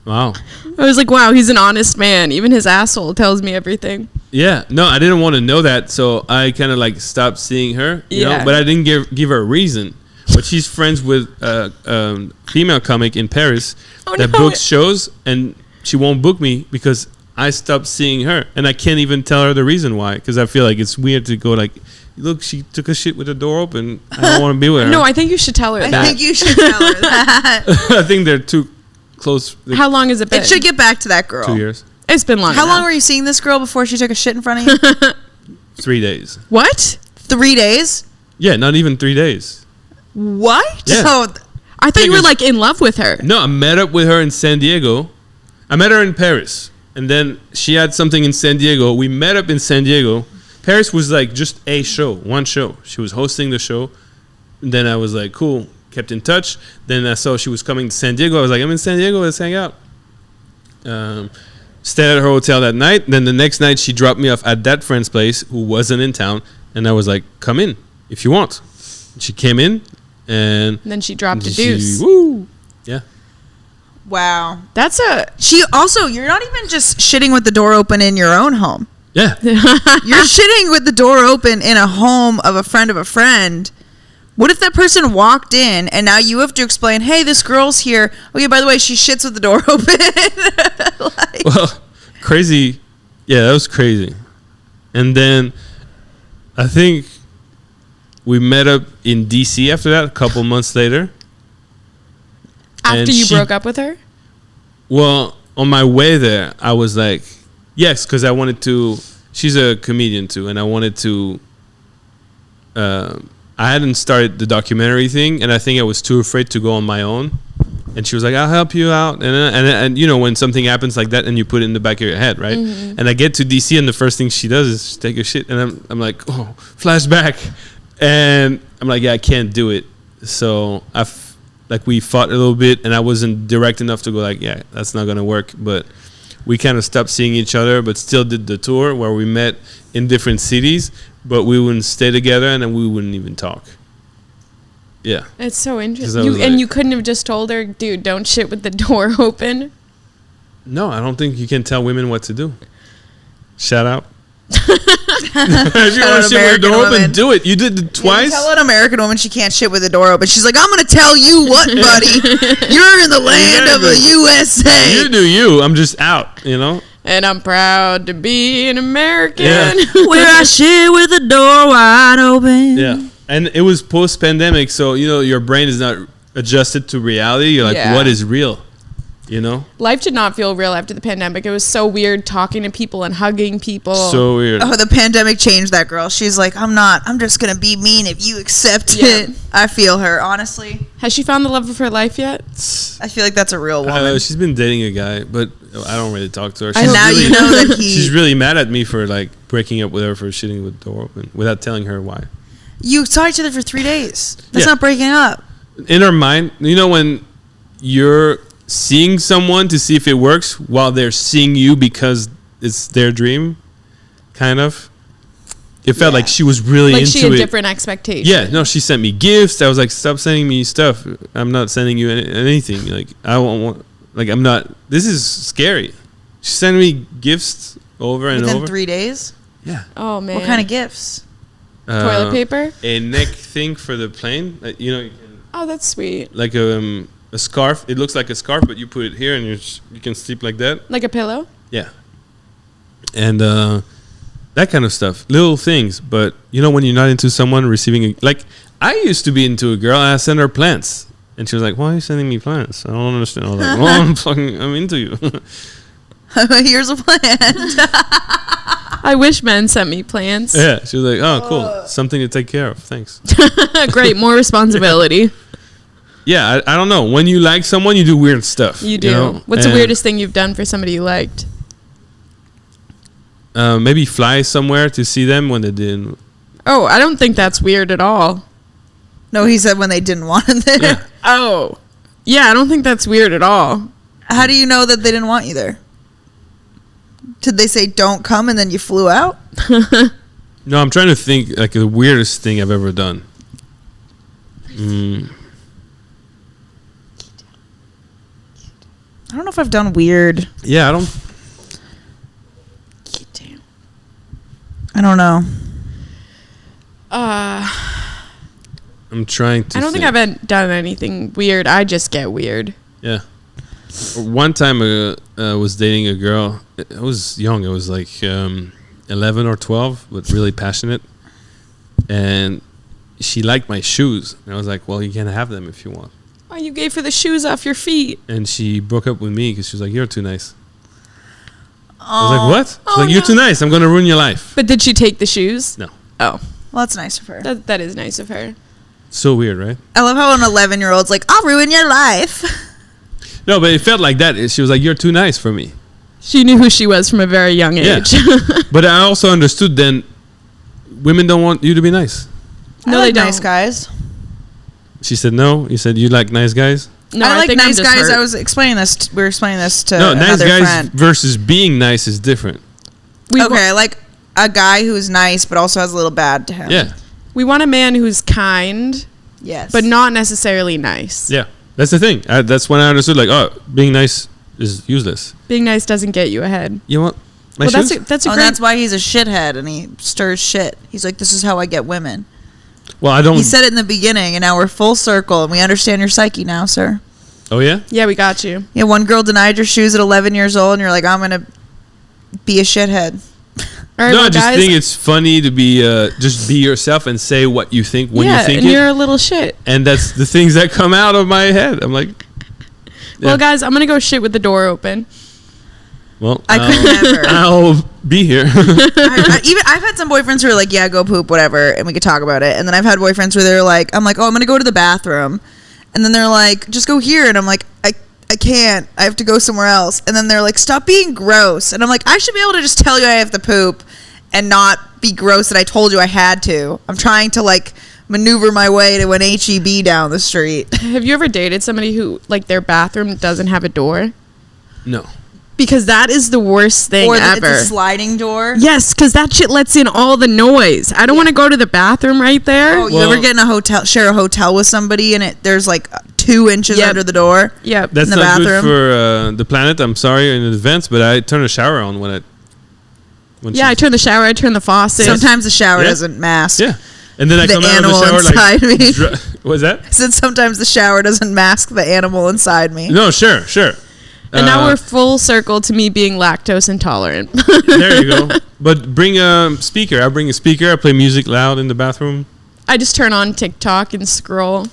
Wow. I was like, wow, he's an honest man. Even his asshole tells me everything. Yeah. No, I didn't want to know that, so I kind of like stopped seeing her. You know? But I didn't give her a reason. But she's friends with a female comic in Paris that books shows, and she won't book me because I stopped seeing her, and I can't even tell her the reason why, because I feel like it's weird to go like, look, she took a shit with the door open. I don't want to be with her. No, I think you should tell her that. I think you should tell her that. I think they're too close. How long has it been? It should get back to that girl. 2 years. It's been long How enough. long were you seeing this girl before she took a shit in front of you? 3 days. What? 3 days? Yeah, not even 3 days. What? Yeah. So I thought you were Because- like in love with her. No, I met up with her in San Diego. I met her in Paris, and then she had something in San Diego. We met up in San Diego. Paris was like just a show, one show. She was hosting the show. And then I was like, cool, kept in touch. Then I saw she was coming to San Diego. I was like, I'm in San Diego, let's hang out. Stayed at her hotel that night. Then the next night, she dropped me off at that friend's place who wasn't in town. And I was like, come in if you want. She came in, and Then she dropped a deuce. Woo! Yeah. wow. That's a... She also, you're not even just shitting with the door open in your own home. Yeah. You're shitting with the door open in a home of a friend. What if that person walked in and now you have to explain, hey, this girl's here. Oh, yeah, by the way, she shits with the door open. Like, Well, crazy. Yeah, that was crazy. And then I think we met up in DC after that a couple months later. After And you she- broke up with her? Well, on my way there, I was like, yes, because I wanted to. She's a comedian too, and I wanted to. I hadn't started the documentary thing, and I think I was too afraid to go on my own. And she was like, "I'll help you out," and you know, when something happens like that, and you put it in the back of your head, right? Mm-hmm. And I get to DC, and the first thing she does is take a shit, and I'm like, oh, flashback, and I'm like, yeah, I can't do it. So we fought a little bit, and I wasn't direct enough to go like, yeah, that's not gonna work. But we kind of stopped seeing each other, but still did the tour where we met in different cities, but we wouldn't stay together, and then we wouldn't even talk. Yeah. It's so interesting. 'Cause I was And like- you couldn't have just told her, dude, don't shit with the door open? No, I don't think you can tell women what to do. Shout out. If you Shout want out to shit with the American door open, women. do it. You did it twice. tell an American woman she can't shit with the door open. She's like, I'm going to tell you what, buddy. You're in the land of the USA. You do you. I'm just out, you know? And I'm proud to be an American. Yeah. Where I shit with the door wide open. Yeah. And it was post-pandemic, so your brain is not adjusted to reality. You're like, what is real? Life did not feel real after the pandemic. It was so weird talking to people and hugging people. So weird. Oh, the pandemic changed that girl. She's like, I'm just going to be mean if you accept it. I feel her, honestly. Has she found the love of her life yet? I feel like that's a real woman. She's been dating a guy, but I don't really talk to her. And now you know that she's really mad at me for like breaking up with her for shitting with the door open without telling her why. You saw each other for 3 days. That's not breaking up. In her mind, when you're seeing someone to see if it works while they're seeing you because it's their dream, kind of. It felt like she was really into it. Like she had different expectations. Yeah, no, she sent me gifts. I was like, stop sending me stuff. I'm not sending you anything. Like, I won't want, like, I'm not, this is scary. She sent me gifts over and over. Within 3 days? Yeah. Oh, man. What kind of gifts? Toilet paper? A neck thing for the plane. You can, oh, that's sweet. Like a scarf. It looks like a scarf, but you put it here and you can sleep like that. Like a pillow? Yeah. And that kind of stuff. Little things. But, when you're not into someone receiving... like, I used to be into a girl and I sent her plants. And she was like, why are you sending me plants? I don't understand. I was like, well, I'm into you. Here's a plant. I wish men sent me plants. Yeah. She was like, oh, cool. Something to take care of. Thanks. Great. More responsibility. Yeah, I don't know. When you like someone, you do weird stuff. You do. What's the weirdest thing you've done for somebody you liked? Maybe fly somewhere to see them when they didn't. Oh, I don't think that's weird at all. No, he said when they didn't want him there. Yeah. Oh. Yeah, I don't think that's weird at all. How do you know that they didn't want you there? Did they say don't come and then you flew out? No, I'm trying to think like the weirdest thing I've ever done. I don't know if I've done weird. Yeah, I don't know. I'm trying to I don't think I've done anything weird. I just get weird. Yeah. One time I was dating a girl. I was young. I was like 11 or 12, but really passionate. And she liked my shoes. And I was like, well, you can have them if you want. Oh, you gave her the shoes off your feet. And she broke up with me because she was like, you're too nice. Oh. I was like, what? She's like, you're too nice. I'm going to ruin your life. But did she take the shoes? No. Oh. Well, that's nice of her. That is nice of her. So weird, right? I love how an 11-year-old's like, I'll ruin your life. No, but it felt like that. She was like, you're too nice for me. She knew who she was from a very young age. Yeah. But I also understood then women don't want you to be nice. No, they don't. Nice guys. She said no. You said you like nice guys? No, I like nice guys. Hurt. I was explaining this. We were explaining this to no, nice another guys friend. versus being nice is different. Okay, I like a guy who's nice but also has a little bad to him. Yeah. We want a man who's kind. Yes. But not necessarily nice. Yeah. That's the thing. That's when I understood, like, oh, being nice is useless. Being nice doesn't get you ahead. You want my well, shoes? that's a great... that's why he's a shithead and he stirs shit. He's like, this is how I get women. Well, I don't... He said it in the beginning, and now we're full circle, and we understand your psyche now, sir. Oh, yeah? Yeah, we got you. Yeah, one girl denied your shoes at 11 years old, and you're like, I'm going to be a shithead. All right, no, well, I just guys, think it's funny to be just be yourself and say what you think when you think and it. you're a little shit. And that's the things that come out of my head. I'm like... Yeah. Well, guys, I'm going to go shit with the door open. Well, I could never. I'll be here. I've had some boyfriends who are like, yeah, go poop, whatever, and we could talk about it. And then I've had boyfriends where they're like, I'm like, oh, I'm going to go to the bathroom. And then they're like, just go here. And I'm like, I can't. I have to go somewhere else. And then they're like, stop being gross. And I'm like, I should be able to just tell you I have to poop and not be gross that I told you I had to. I'm trying to like maneuver my way to an HEB down the street. Have you ever dated somebody who, like, their bathroom doesn't have a door? No. Because that is the worst thing ever. It's a sliding door? Yes, because that shit lets in all the noise. I don't want to go to the bathroom right there. Oh, you ever get in a hotel, share a hotel with somebody, and there's like 2 inches under the door? Yep. That's in the not bathroom. good for the planet. I'm sorry in advance, but I turn the shower on when I turn the shower, I turn the faucet. Sometimes the shower doesn't mask. Yeah. And then I come out of the shower inside like... me. What's that? I said sometimes the shower doesn't mask the animal inside me. No, sure. And now we're full circle to me being lactose intolerant. There you go. But bring a speaker. I bring a speaker. I play music loud in the bathroom. I just turn on TikTok and scroll.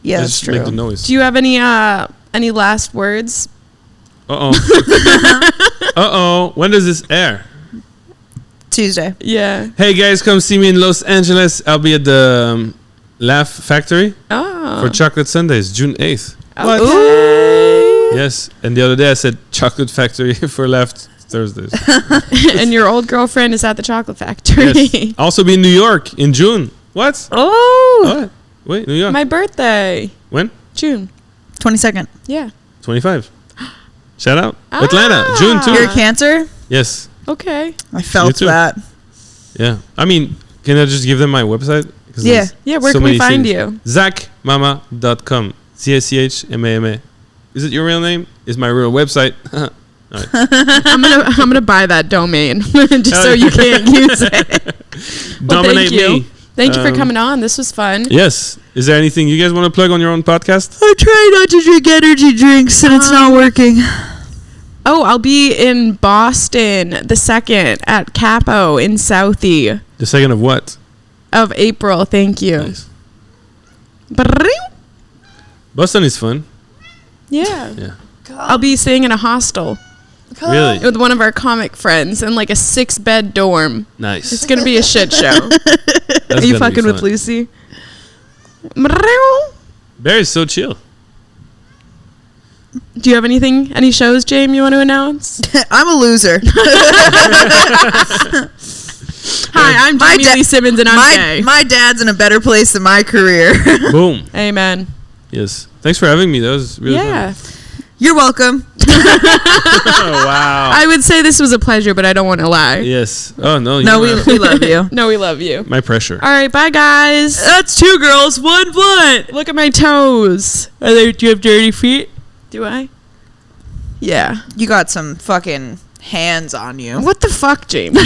Yeah, that's Just true. make the noise. Do you have any last words? Uh-oh. When does this air? Tuesday. Yeah. Hey, guys, come see me in Los Angeles. I'll be at the Laugh Factory Oh. for Chocolate Sundays, June 8th. Okay. Yes. And the other day I said Chocolate Factory for Laugh Thursdays. And your old girlfriend is at the chocolate factory. Yes. I'll also be in New York in June. What? Oh, What? Wait, New York. My birthday. When? June. 22nd. Yeah. 25. Shout out. Ah. Atlanta, June 2. You're a Cancer? Yes. Okay. I felt too. that. Yeah. I mean, can I just give them my website? 'Cause Yeah. there's Yeah, where so can we many find things. you? ZachMama.com. ZachMama. Is it your real name? Is my real website? I'm gonna buy that domain just so you can't use it. Well, Dominate thank you. me. Thank you for coming on. This was fun. Yes. Is there anything you guys want to plug on your own podcast? I try not to drink energy drinks and it's not working. Oh, I'll be in Boston the 2nd at Capo in Southie The second of what? of April. Thank you. Nice. Brrrring. Boston is fun. Yeah. Yeah. I'll be staying in a hostel Really? with one of our comic friends in like a 6-bed dorm. Nice. It's gonna be a shit show. That's Are you gonna be fucking with fun. Lucy? Barry's so chill. Do you have any shows, James, you want to announce? I'm a loser. Hi, I'm My Jamie da- Lee Simmons and I'm gay. My dad's in a better place than my career. Boom. Amen. Yes. Thanks for having me. That was really Yeah. fun. You're welcome. Oh, wow. I would say this was a pleasure, but I don't want to lie. Yes. Oh, no. No, you we love you. No, we love you. My pressure. All right, bye, guys. That's 2 girls, 1 blunt. Look at my toes. Do you have dirty feet? Do I? Yeah. You got some fucking hands on you. What the fuck, Jamie?